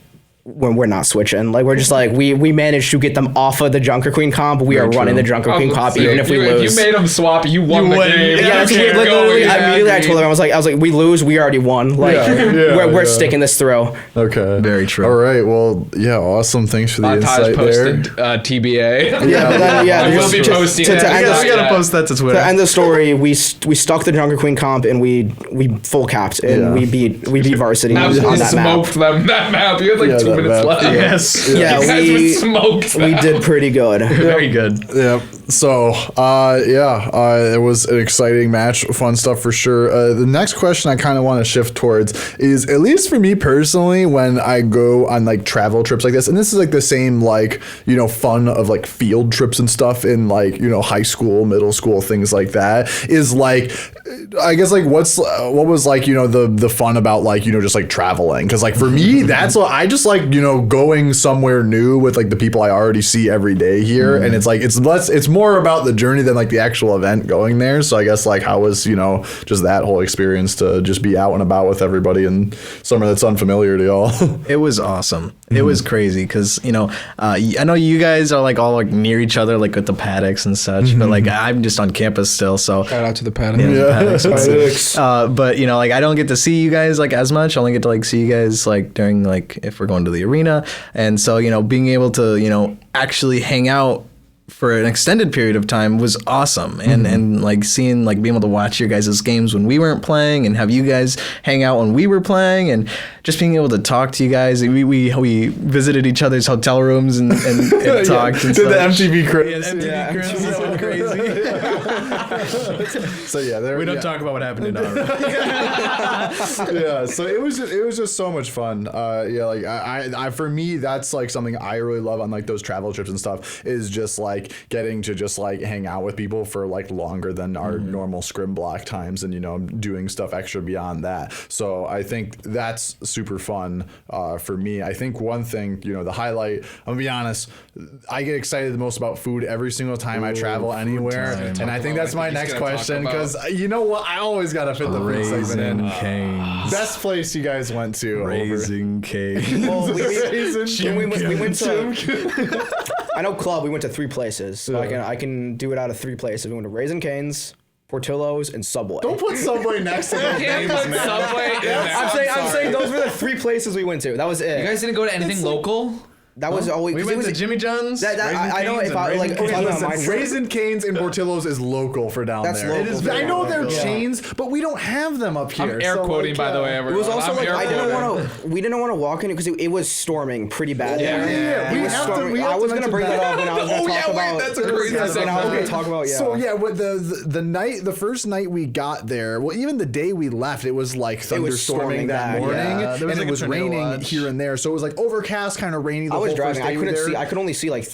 F: when we're not switching. Like we're just like we managed to get them off of the Junker Queen comp. We are running the Junker Queen comp even if we lose.
D: If you made them swap, you won the game.
F: Yeah, that's weird. Like, literally, immediately I told them I was like, we lose, we already won. Like we're sticking this through.
C: Okay.
E: Very true.
C: All right. Well, yeah. Awesome. Thanks for the insight there.
D: Posted TBA.
F: Yeah, but then,
D: we'll be posting.
F: To
E: We
F: end
E: gotta post that to Twitter.
F: To end the story, we stuck the Junker Queen comp and we full capped and we beat Varsity on that map.
D: Smoked them that map. You had like 2 minutes left.
E: Yes.
F: Yeah,
D: You guys were smoked.
F: we did pretty good.
E: Very good.
C: Yep. So, it was an exciting match, fun stuff for sure. The next question I kind of want to shift towards is, at least for me personally, when I go on like travel trips like this, and this is like the same like, you know, fun of like field trips and stuff in like, you know, high school, middle school, things like that, is like, I guess like what was like, you know, the fun about like, you know, just like traveling. Cause like for me, that's what I just like, you know, going somewhere new with like the people I already see every day here. And it's like, it's more about the journey than like the actual event going there. So I guess like how was, you know, just that whole experience to just be out and about with everybody and somewhere that's unfamiliar to y'all.
E: It was awesome. It was crazy because, you know, I know you guys are like all like near each other, like with the paddocks and such, but like I'm just on campus still. So
D: Shout out to the paddock.
E: but you know, like I don't get to see you guys like as much. I only get to like see you guys like during like if we're going to the arena. And so, you know, being able to, you know, actually hang out for an extended period of time was awesome. And like seeing like being able to watch your guys' games when we weren't playing and have you guys hang out when we were playing and just being able to talk to you guys. We visited each other's hotel rooms and talked and
C: Did the
E: such.
C: MTV Cribs.
E: MTV Cribs. That went crazy.
C: So yeah,
E: We don't talk about what happened in our
C: yeah, so it was just so much fun. Yeah, like I for me, that's like something I really love on like those travel trips and stuff, is just like getting to just like hang out with people for like longer than our normal scrim block times, and you know, doing stuff extra beyond that. So I think that's super fun for me. I think one thing, you know, the highlight, I'm gonna be honest, I get excited the most about food every single time I travel anywhere, and I think that's my next question, because you know what, I always gotta fit the food segment in.
E: Cane's.
C: Best place you guys went to?
E: Raising Cane's.
F: Well, we went to. I know club. We went to 3 places, so I can do it out of 3 places. We went to Raisin Cane's, Portillo's, and Subway.
C: Don't put Subway next to the names, man.
D: Subway in there.
F: I'm saying those were the 3 places we went to. That was it.
D: You guys didn't go to anything local?
F: That was always.
E: We went to Jimmy John's.
F: I know if I like.
C: Okay, listen, Raisin Cane's and Portillo's is local for down
F: That's
C: there.
F: local.
C: It is.
F: for
C: I
F: down
C: know
F: there.
C: they're chains, but we don't have them up here.
D: I'm air quoting, by the way,
F: It
D: everyone.
F: was also
D: I'm
F: like
D: air
F: I didn't
D: quoting.
F: want to. We didn't want to walk in because it was storming pretty bad.
C: Yeah.
F: It
C: We
F: was
C: have to-
F: storming.
C: we have
F: I
C: to
F: was gonna
C: mention
F: bring that up when I was gonna talk about.
D: that's a crazy
F: when I was gonna
D: segment.
F: talk about
C: So yeah, with the first night we got there, well, even the day we left, it was like thunderstorming
F: storming
C: that
F: bad,
C: morning,
F: yeah.
E: There was
C: and
E: like
C: it
E: a
C: was
E: tornado
C: raining
E: watch.
C: here and there. So it was like overcast, kind of rainy. The
F: I was
C: whole
F: driving.
C: first
F: I
C: day
F: couldn't
C: there.
F: see. I could only see like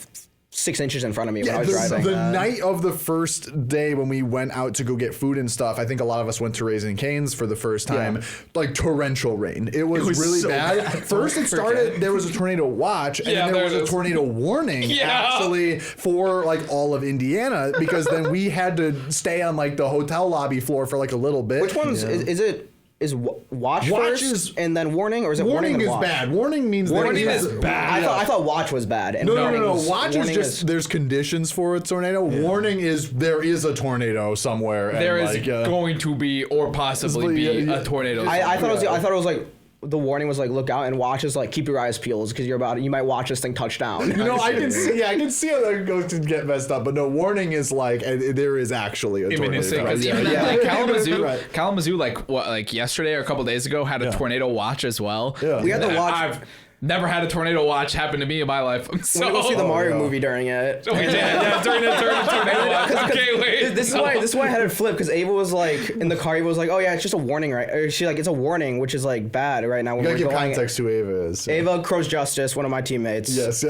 F: 6 inches in front of me when I was
C: the,
F: driving.
C: The night of the first day when we went out to go get food and stuff, I think a lot of us went to Raising Cane's for the first time. Like torrential rain. It was really
E: so
C: bad. First it started, there was a tornado watch, and
D: Yeah,
C: then there was
D: there
C: a
D: is.
C: tornado warning actually for like all of Indiana, because then we had to stay on like the hotel lobby floor for like a little bit.
F: Which one's is it? Is watch first
C: is-
F: and then warning, or is it
C: Warning
F: warning
C: is
F: and watch?
C: bad. Warning means
D: Warning
C: there
D: is bad.
F: I thought watch was bad. And
C: No.
F: warning
C: Watch is just there's conditions for a tornado. Warning is there is a tornado somewhere.
D: There
C: and
D: is
C: like,
D: going to be or possibly be a tornado.
F: I thought it was like the warning was like look out, and watch is like keep your eyes peeled because you might watch this thing touch down.
C: You know, I can see how that goes to get messed up, but no, warning is like there is actually a tornado.
D: Because
F: Yeah.
D: even like Kalamazoo,
C: Right.
D: Kalamazoo, like yesterday or a couple days ago, had a tornado watch as well.
C: Yeah.
F: We had to watch.
D: I've never had a tornado watch happen to me in my life. So
F: We go see the Mario movie during it.
D: We did, yeah, during the tornado watch. I can't wait.
F: This is why I had it flipped, because Ava was like in the car. Ava was like, "Oh yeah, it's just a warning, right?" Or she like, "It's a warning," which is like bad right now when
C: You
F: we're
C: gotta give
F: going.
C: context to who Ava is.
F: Ava Crow's Justice, one of my teammates.
C: Yes.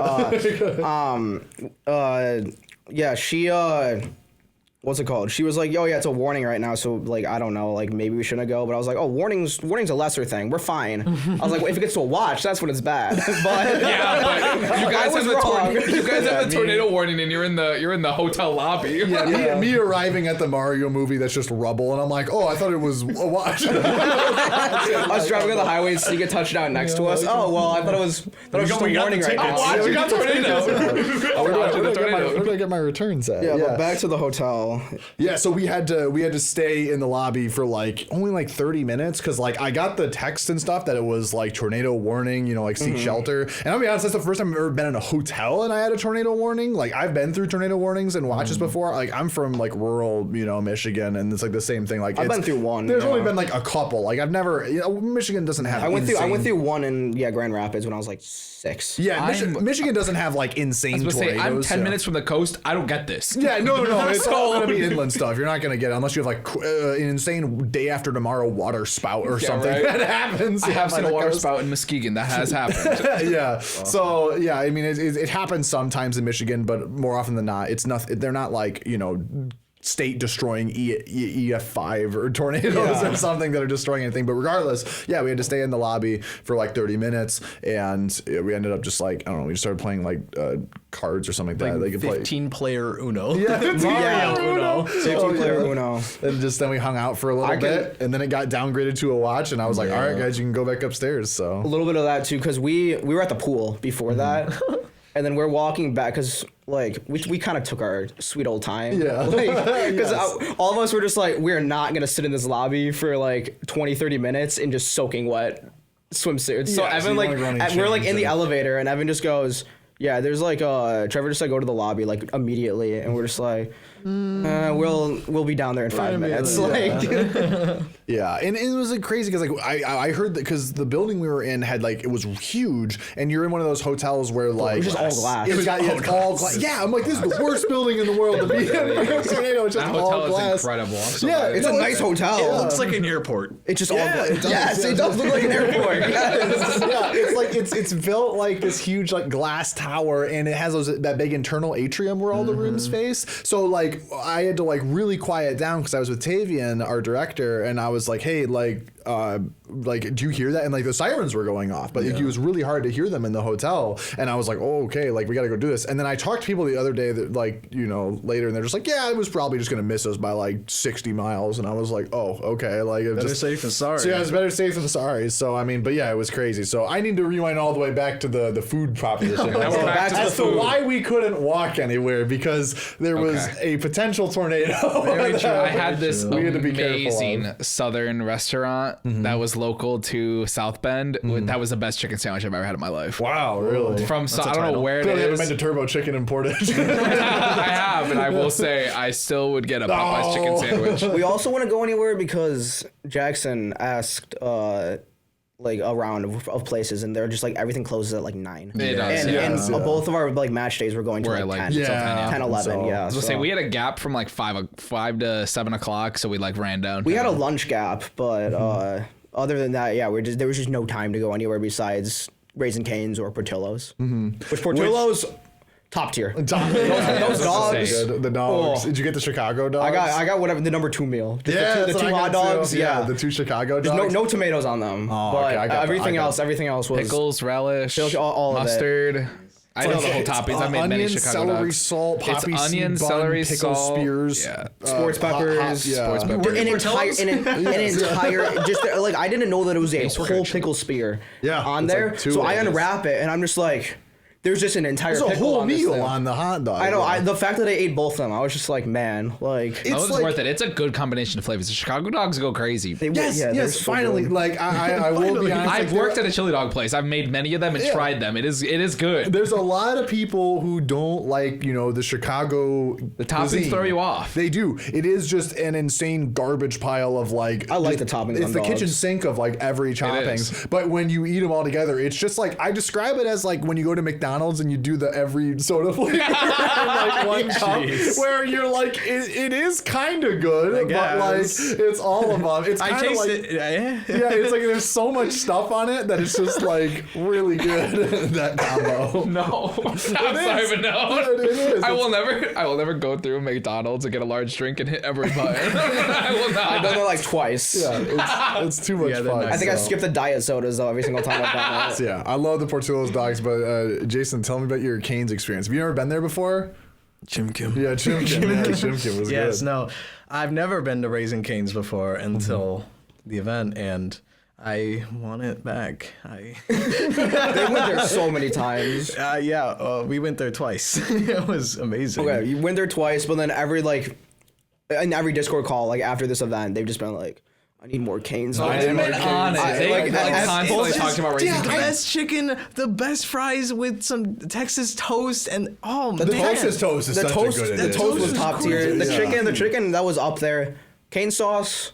F: Yeah. She what's it called? She was like, "Oh yeah, it's a warning right now, so like I don't know, like maybe we shouldn't go." But I was like, "Oh, warning's a lesser thing. We're fine." I was like, well, "If it gets to a watch, that's when it's bad." But
D: Yeah, but you guys have the tornado warning, and you're in the hotel lobby.
C: Yeah, me arriving at the Mario movie that's just rubble, and I'm like, oh, I thought it was a watch.
F: I was driving on the highway and seeing a touchdown next to us. Oh well, I thought it was just a warning right now.
D: You got tornado.
C: Where do I get my returns at?
F: Yeah, but back to the hotel.
C: Yeah, so we had to stay in the lobby for like only like 30 minutes because like I got the text and stuff that it was like tornado warning, you know, like seek shelter. And I'll be honest, that's the first time I've ever been in a hotel and I had a tornado warning. Like I've been through tornado warnings and watches before. Like I'm from like rural, you know, Michigan, and it's like the same thing. Like
F: I've been through one.
C: There's only been like a couple. Like I've never, you know, Michigan doesn't have.
F: I went through one in Grand Rapids when I was like 6.
C: Yeah, Michigan doesn't have like insane tornadoes.
D: I'm 10 minutes from the coast. I don't get this.
C: Yeah, no. It's all gonna be inland stuff. You're not gonna get it unless you have like an insane day after tomorrow water spout or something
D: right.
C: that happens.
D: I have seen a water spout in Muskegon. That has happened.
C: Yeah. So yeah, I mean, it happens sometimes in Michigan, but more often than not, it's not. They're not like, you know, state destroying EF5 or tornadoes or something that are destroying anything. But regardless, yeah, we had to stay in the lobby for like 30 minutes, and we ended up just like, I don't know, we started playing like cards or something like that. They could play
E: 15-player Uno.
C: Yeah,
E: Mario Uno.
F: 15-player Uno.
C: And then we hung out for a little bit, and then it got downgraded to a watch, and I was like, all right, guys, you can go back upstairs. So
F: a little bit of that too, because we were at the pool before that. And then we're walking back because, like, we kind of took our sweet old time.
C: Yeah.
F: Because all of us were just like, we're not going to sit in this lobby for, like, 20, 30 minutes in just soaking wet swimsuits. So Evan, like, we're, like, in the elevator, and Evan just goes, yeah, there's, like, Trevor just, like, go to the lobby, like, immediately. And we're just like, we'll be down there in 5 minutes.
C: Yeah, and it was like crazy because like I heard that because the building we were in had like, it was huge, and you're in one of those hotels where like
F: it was just all glass.
C: It's all glass. Yeah, I'm like, this is the worst building in the world to be in. Tornado, it's just
D: that
C: all
D: hotel
C: glass.
D: is incredible.
F: It's a nice hotel.
E: It looks like an airport.
F: It's just all glass. Yes, it does look like an airport. Yes.
C: Yeah, it's like it's built like this huge like glass tower, and it has that big internal atrium where all the rooms face. So like I had to like really quiet down because I was with Tavian, our director, and I was like, hey, like do you hear that? And like the sirens were going off, but it was really hard to hear them in the hotel. And I was like, oh, okay, like we got to go do this. And then I talked to people the other day that like, you know, later, and they're just like, yeah, it was probably just going to miss us by like 60 miles. And I was like, oh, okay. Like
E: better safe than sorry.
C: So yeah, it's better safe than sorry. So, I mean, but yeah, it was crazy. So I need to rewind all the way back to the food proposition. As to why we couldn't walk anywhere, because there was a potential tornado.
D: Very true. I had this amazing southern restaurant that was local to South Bend. That was the best chicken sandwich I've ever had in my life.
C: Wow, really?
D: From I don't know where it
C: Clearly
D: is.
C: haven't been to Turbo Chicken in Portage.
D: I have, and I will say I still would get a Popeye's chicken sandwich.
F: We also want to go anywhere because Jackson asked like a round of places, and they're just like everything closes at like 9.
D: It does.
F: And both of our like match days were going to like 10, 10, 11.
C: So,
F: yeah.
D: I was gonna say we had a gap from like 5 to 7 o'clock, so we like ran down.
F: We had a lunch gap, but other than that, yeah, there was just no time to go anywhere besides Raising Cane's or Portillo's. Which Portillo's top tier. Those dogs.
C: The dogs. Did you get the Chicago dogs?
F: I got whatever the number 2 meal.
C: The
F: 2 hot dogs. Yeah,
C: the 2 Chicago dogs.
F: There's no tomatoes on them. But everything else was
D: pickles, relish,
F: all
D: mustard.
F: Of it.
D: I know the whole toppings. I made many Chicago
C: celery,
D: dogs.
C: salt, poppy
D: it's onion,
C: seed
D: celery,
C: bun, pickle
D: salt,
C: spears,
F: sports peppers,
D: sports peppers.
F: An entire just like I didn't know that it was a whole pickle spear on there. Like so I unwrap it and I'm just like, there's just an entire
C: pickle
F: whole
C: on
F: meal
C: on the hot dog.
F: I know. The fact that I ate both of them, I was just like, man, like
D: it was worth it. It's a good combination of flavors. The Chicago dogs go crazy.
C: Yes, finally. Like I will be honest.
D: I've worked at a chili dog place. I've made many of them and tried them. It is good.
C: There's a lot of people who don't like, you know, the Chicago.
D: The toppings throw you off.
C: They do. It is just an insane garbage pile of like.
F: I like the toppings.
C: It's the kitchen sink of like every toppings. But when you eat them all together, it's just like I describe it as like when you go to McDonald's McDonald's and you do the every soda flavor in like one cup, where you're like, it is kind of good, but like it's all of them. It's
E: I
C: kind of
E: taste
C: like,
E: it. Yeah.
C: it's like there's so much stuff on it that it's just like really good. That combo.
D: No, I'm sorry, but no.
C: It is.
D: I will never go through McDonald's and get a large drink and hit every button. I will not.
F: I've done that like twice.
C: Yeah, it's too much
E: Yeah, they're
C: fun.
E: nice.
F: I think I
C: so.
F: skipped the diet sodas though every single time I've done that.
C: Yeah, I love the Portillo's dogs, but Jason, tell me about your Cane's experience. Have you ever been there before?
E: Chimkim.
C: Yeah, Chimkim. Yeah, Chimkim was
E: Yes,
C: good.
E: no. I've never been to Raising Cane's before until the event, and I want it back.
F: They went there so many times.
E: We went there twice. It was amazing.
F: Okay, you went there twice, but then in every Discord call, like after this event, they've just been like, I need more Canes.
D: Oh, they've been on it. They constantly talked about Raising
E: The
D: Cane's.
E: best chicken, the best fries with some Texas toast, and
C: The Texas toast is
F: The
C: such
F: toast,
C: a good
F: the
C: addition.
F: toast was
E: is
F: top tier.
E: gorgeous.
F: The chicken that was up there. Cane sauce,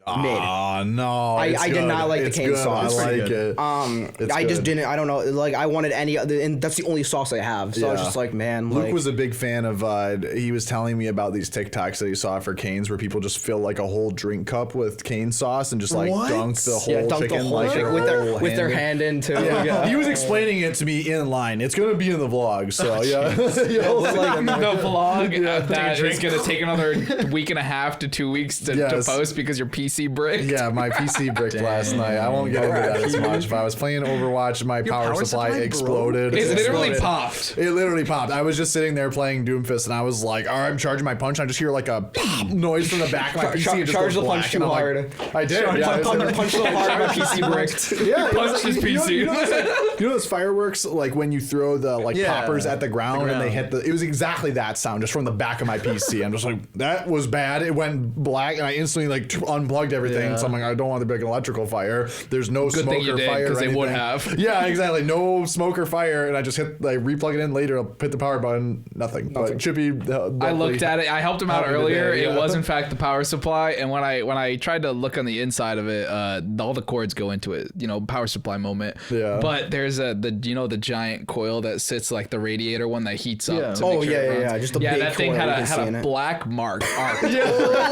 F: mid.
C: No,
F: I did not like the
C: It's
F: cane
C: good.
F: sauce.
C: I like
E: Pretty
C: it.
F: I just didn't. I don't know. Like I wanted any other, and that's the only sauce I have. So I was
C: Yeah.
F: just like, man.
C: Luke
F: like,
C: was a big fan of. He was telling me about these TikToks that he saw for Cane's, where people just fill like a whole drink cup with cane sauce and just like
E: What?
C: dunk the whole
F: dunk
C: chicken
F: the whole
C: like
F: chicken with their hand in too.
C: Yeah. He was explaining it to me in line. It's gonna be in the vlog, so yeah.
D: The vlog that is going to take another week and a half to 2 weeks to post because your PC bricked.
C: Yeah, my PC bricked last night. I won't get into that as much, but I was playing Overwatch. My power supply exploded.
D: It literally
C: Exploded.
D: popped.
C: It literally popped. I was just sitting there playing Doomfist, and I was like, all right, I'm charging my punch. I just hear like a pop noise from the back of my PC. and just
F: Charge
C: goes
F: the punch
C: black,
F: too
C: and I'm
F: hard.
C: like, I did. Yeah,
F: Punch so hard, my PC bricked.
C: Yeah, it was
D: punched
C: like-
D: his
C: you know-
D: PC.
C: You know those fireworks, like when you throw the poppers at the ground and they hit the. It was exactly that sound, just from the back of my PC. I'm just like, that was bad. It went black, and I instantly like unplugged everything.
E: Yeah.
C: So I'm like, I don't want there to be like an electrical fire. There's no
D: Good
C: smoke
D: thing you
C: or
D: did,
C: fire,
D: 'cause
C: or
D: they would
C: anything.
D: have.
C: Yeah, exactly. No smoke or fire, and I just hit like replug it in later. I'll hit the power button. Nothing. But Chippy.
D: I looked at it. I helped him out
C: Helped me
D: earlier.
C: today, yeah.
D: It was in fact the power supply, and when I tried to look on the inside of it, all the cords go into it. You know, power supply moment.
C: Yeah.
D: But there's the giant coil that sits like the radiator one that heats up.
E: Yeah.
D: To
F: Oh,
D: make sure
F: yeah,
D: it
F: yeah,
D: runs.
F: yeah, just a
D: yeah.
F: big
D: That thing
F: coil
D: had
F: you
D: a
F: can see in
D: had a
F: it.
D: black arc.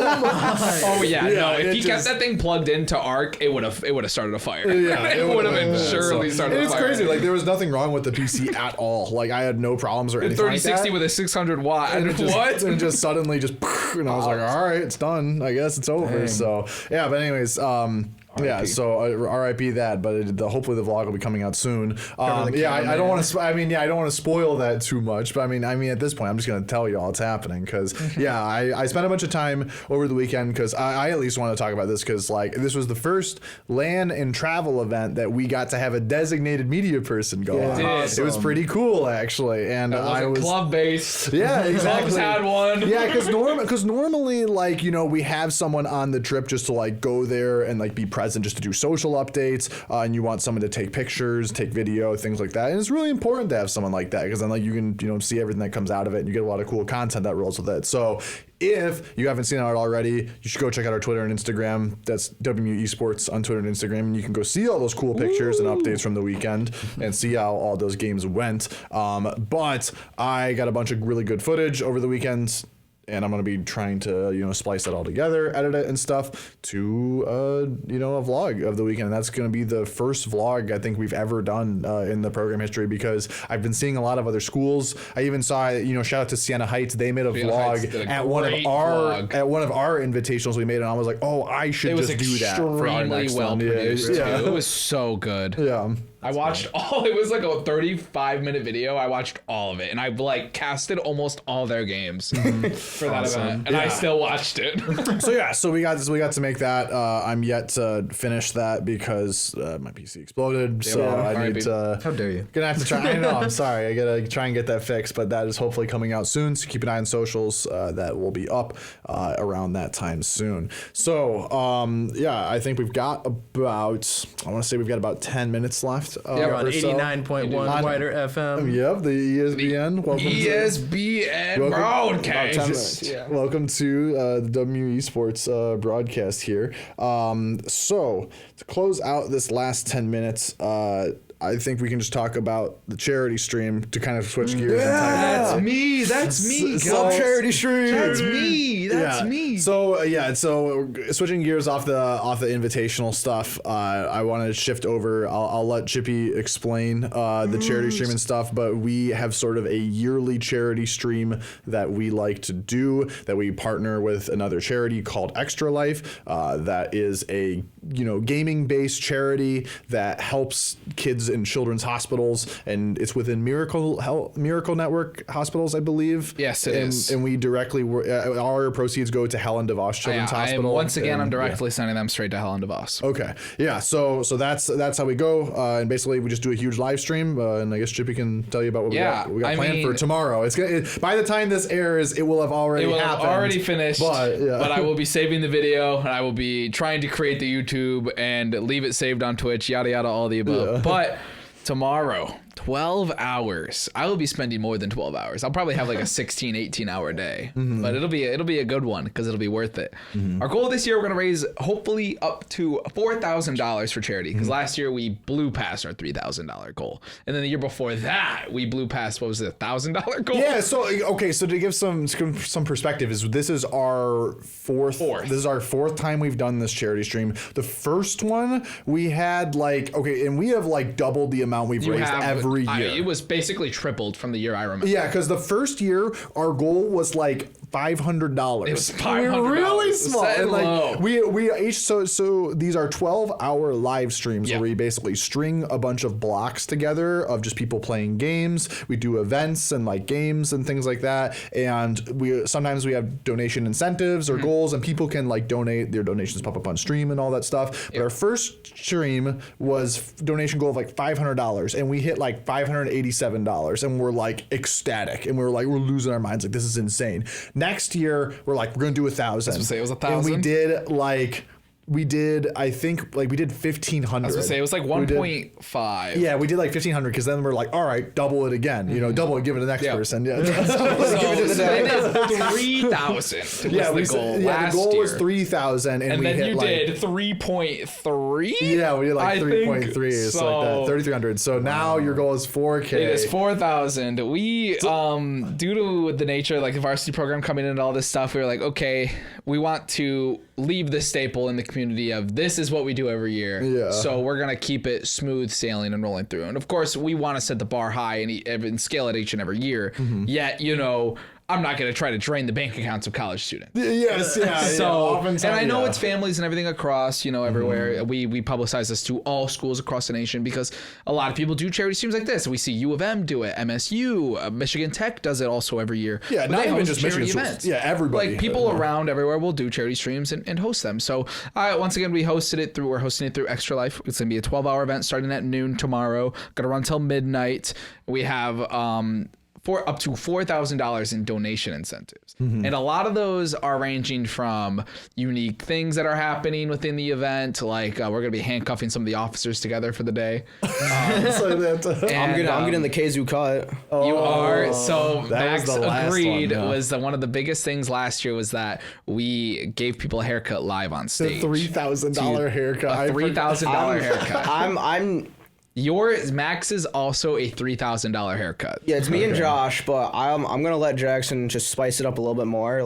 D: Oh yeah,
C: Yeah,
D: no.
C: it
D: If he
C: just-
D: kept that thing plugged into arc, it would have started a fire.
C: Yeah,
D: it would have been surely
C: so-
D: started a
C: It's
D: fire.
C: crazy. Like there was nothing wrong with the PC at all. Like I had no problems or anything.
D: 3060
C: like
D: with a 600 watt.
C: and it just,
D: What?
C: And just suddenly just, and I was like, all right, it's done. I guess it's over.
E: Dang.
C: So yeah, but anyways, yeah. So RIP that, but hopefully the vlog will be coming out soon. Yeah, I don't want to. I mean, yeah, I don't want to spoil that too much. But I mean, at this point, I'm just gonna tell you all it's happening because yeah, I spent a bunch of time over the weekend because I at least want to talk about this because like this was the first LAN and travel event that we got to have a designated media person go on.
D: did.
C: It was pretty cool actually, and I was
D: club based.
C: yeah, exactly.
D: Clubs had one.
C: Yeah, because normally, like, you know, we have someone on the trip just to like go there and like be present, just to do social updates, and you want someone to take pictures, take video, things like that. And it's really important to have someone like that because then like you can see everything that comes out of it, and you get a lot of cool content that rolls with it. So if you haven't seen it already, you should go check out our Twitter and Instagram. That's WMUEsports on Twitter and Instagram, and you can go see all those cool pictures and updates from the weekend and see how all those games went. But I got a bunch of really good footage over the weekend, and I'm going to be trying to, splice that all together, edit it and stuff to, a vlog of the weekend. And that's going to be the first vlog I think we've ever done in the program history because I've been seeing a lot of other schools. I even saw, shout out to Siena Heights. They made a
D: Siena Heights
C: vlog
D: did a
C: at one of
D: great
C: our
D: vlog.
C: invitationals we made, and I was like, oh, I should
D: It was
C: just do that for our
D: extremely
C: next
D: well
C: one.
D: produced.
C: Yeah.
D: Too. It was so good.
C: Yeah.
D: I watched it was like a 35-minute video. I watched all of it, and I like casted almost all their games for that event, and I still watched it.
C: So we got to make that. I'm yet to finish that because my PC exploded. So I need to.
E: How dare you?
C: Gonna have to try. I know. I'm sorry. I gotta try and get that fixed, but that is hopefully coming out soon. So keep an eye on socials. That will be up around that time soon. So yeah, I think we've got about. I want to say we've got about 10 minutes left.
E: You're on
C: or so.
E: 89.1 WIDR FM.
C: Yep, the ESBN. Welcome
D: ESBN broadcast.
C: Welcome to the WMUEsports broadcast here. So to close out this last 10 minutes, I think we can just talk about the charity stream to kind of switch gears.
D: That's me. That's me.
C: Love charity stream.
D: That's me. That's me.
C: So so switching gears off the invitational stuff, I want to shift over. I'll let Chippy explain the charity stream and stuff, but we have sort of a yearly charity stream that we like to do, that we partner with another charity called Extra Life, that is a gaming based charity that helps kids in children's hospitals, and it's within Miracle Network hospitals, I believe.
D: Yes, it is.
C: And we directly our proceeds go to Helen DeVos Children's Hospital.
D: Once again, I'm directly sending them straight to Helen DeVos.
C: Okay, yeah. So that's how we go, and basically we just do a huge live stream, and I guess Chippy can tell you about what we got planned for tomorrow. It's by the time this airs, it will have already happened.
D: Have already finished, but I will be saving the video, and I will be trying to create the YouTube and leave it saved on Twitch, yada yada, all the above. Yeah. But tomorrow, 12 hours. I will be spending more than 12 hours. I'll probably have like a 16, 18 hour day, but it'll be a good one because it'll be worth it. Our goal this year, we're going to raise hopefully up to $4,000 for charity, because last year we blew past our $3,000 goal. And then the year before that, we blew past, what was it, $1,000 goal?
C: Yeah. So to give some perspective, this is our fourth. This is our fourth time we've done this charity stream. The first one we had and we have doubled the amount we've raised every year.
D: It was basically tripled from the year I remember.
C: Yeah, because the first year our goal was $500.
D: It was $500.
C: We were really small. And
D: low.
C: we each so these are 12-hour live streams where we basically string a bunch of blocks together of just people playing games. We do events and games and things like that. And sometimes we have donation incentives or goals, and people can donate. Their donations pop up on stream and all that stuff. But our first stream was donation goal of $500, and we hit $587, and we're ecstatic, and we're losing our minds, this is insane. Next year we're gonna do 1,000.
D: I was gonna say it was 1,000.
C: And we did I think we did 1,500.
D: I was gonna say it was 1.5.
C: Yeah, we did 1,500, because then we're all right, double it again. Double it, give it to the next person. Yeah.
D: So 3,000.
C: Yeah, the goal was 3,000, and we
D: then
C: hit
D: you did 3.3.
C: Yeah, we did 3.3. It's that 3,300. So now your goal is 4K.
D: It is 4,000. We due to the nature the varsity program coming in and all this stuff, we were okay, we want to leave the staple in the community of this is what we do every year. Yeah. So we're gonna keep it smooth sailing and rolling through. And of course, we want to set the bar high and scale it each and every year. Yet, I'm not going to try to drain the bank accounts of college students.
C: Yes, yeah.
D: So, and I know it's families and everything across, everywhere. We publicize this to all schools across the nation, because a lot of people do charity streams like this. We see U of M do it, MSU, Michigan Tech does it also every year.
C: Yeah, not even just Michigan events. Yeah, everybody.
D: People around everywhere will do charity streams and host them. So once again, we're hosting it through Extra Life. It's going to be a 12-hour event starting at noon tomorrow. Going to run till midnight. We have for up to $4,000 in donation incentives. And a lot of those are ranging from unique things that are happening within the event, we're going to be handcuffing some of the officers together for the day.
F: I'm getting the Kazoo cut.
D: You are. So Max agreed. Was one of the biggest things last year was that we gave people a haircut live on stage.
C: The $3,000 haircut.
D: A $3,000 haircut.
C: Yours,
D: Max, is also a $3,000 haircut.
F: Yeah, it's me and Josh, but I'm gonna let Jackson just spice it up a little bit more.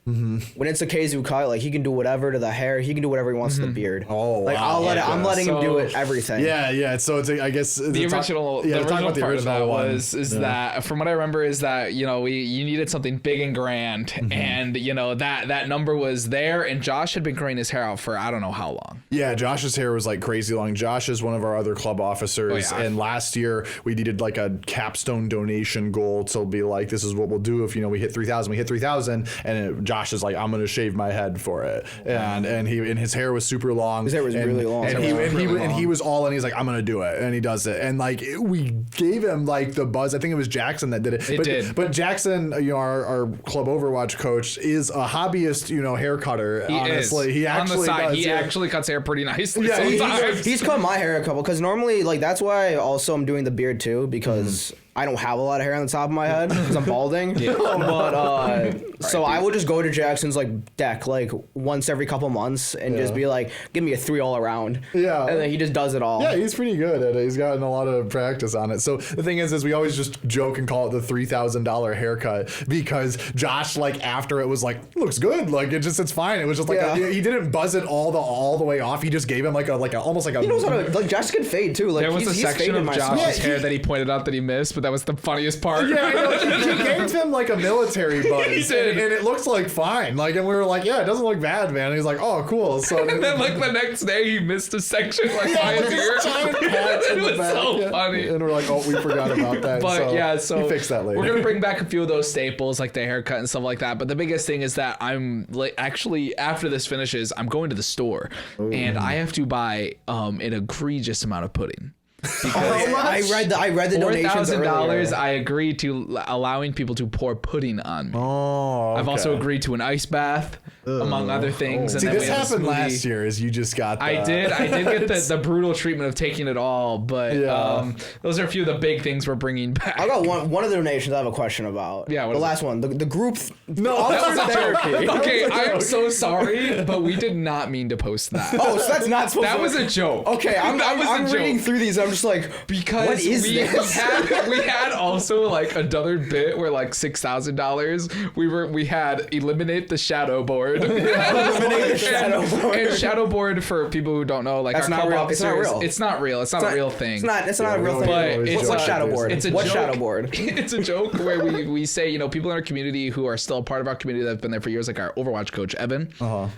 F: When it's a Kazoo cut, he can do whatever to the hair. He can do whatever he wants to the beard.
C: Oh,
F: wow. I'm letting him do it. Everything.
C: Yeah. So I guess
D: the original part of that was that from what I remember is that you needed something big and grand, and that number was there, and Josh had been growing his hair out for I don't know how long.
C: Yeah, Josh's hair was crazy long. Josh is one of our other club officers, and last year we did a capstone donation goal to be this is what we'll do if we hit 3,000. We hit 3,000, and Josh is I'm going to shave my head for it, and his hair was super long.
F: His hair was really long,
C: and he was all in. He's I'm going to do it, and he does it, and we gave him the buzz. I think it was Jackson that did it. But Jackson, our club Overwatch coach, is a hobbyist, hair cutter. Honestly, he actually does.
D: He actually cuts hair pretty nicely.
F: Yeah, he's cut my hair a couple because normally that's why also I'm doing the beard too, because I don't have a lot of hair on the top of my head because I'm balding. But so I will just go to Jackson's like deck like once every couple months and just be like, give me a 3 all around.
C: Yeah.
F: And then he just does it all.
C: Yeah, he's pretty good at it. He's gotten a lot of practice on it. So the thing is we always just joke and call it the $3,000 haircut because Josh, like after it was like, looks good. Like it's fine. It was just like he didn't buzz it all the way off. He just gave him like almost like a.
F: He knows how to like Josh can fade too. Like
D: There was a section of Josh's hair that he pointed out that he missed, but that was the funniest part.
C: Yeah, I know. He gave him like a military buzz.
D: He did.
C: And it looks like fine. Like, and we were like, yeah, it doesn't look bad, man. And he's like, oh, cool. So
D: And then like the next day he missed a section like by his ear. It was so funny.
C: And we're like, oh, we forgot about that.
D: But so
C: he fixed that later.
D: We're gonna bring back a few of those staples like the haircut and stuff like that. But the biggest thing is that I'm like actually after this finishes, I'm going to the store and I have to buy an egregious amount of pudding.
F: I read the donations
D: $4,000 I agreed to allowing people to pour pudding on me.
C: Oh,
D: I've also agreed to an ice bath, among other things. And
C: See,
D: then
C: this
D: we have a
C: happened
D: smoothie.
C: last year. Is you just got.
D: I did get the brutal treatment of taking it all, but those are a few of the big things we're bringing back.
F: I got one of the donations I have a question about.
D: Yeah, what
F: the
D: is
F: last one. The group.
C: No,
D: That was a joke. Okay, I am so sorry, but we did not mean to post that.
F: Oh, so that's not supposed
D: That
F: to.
D: was a joke.
F: Okay, I'm
D: a
F: reading
D: joke.
F: through these. I'm just like,
D: Because
F: what is
D: we
F: this?
D: had also like another bit where like $6,000 we had eliminate the shadow board.
F: Eliminate the shadow board.
D: And shadow board for people who don't know, like
F: That's
D: our
F: not
D: club
F: real. It's not
D: officers,
F: real.
D: It's not real. It's not a real thing.
F: It's not a real thing.
D: But it's
F: What's
D: like-
F: shadow board?
D: It's a
F: what
D: joke.
F: shadow board?
D: It's a joke where we say, people in our community who are still a part of our community that have been there for years, like our Overwatch coach Evan.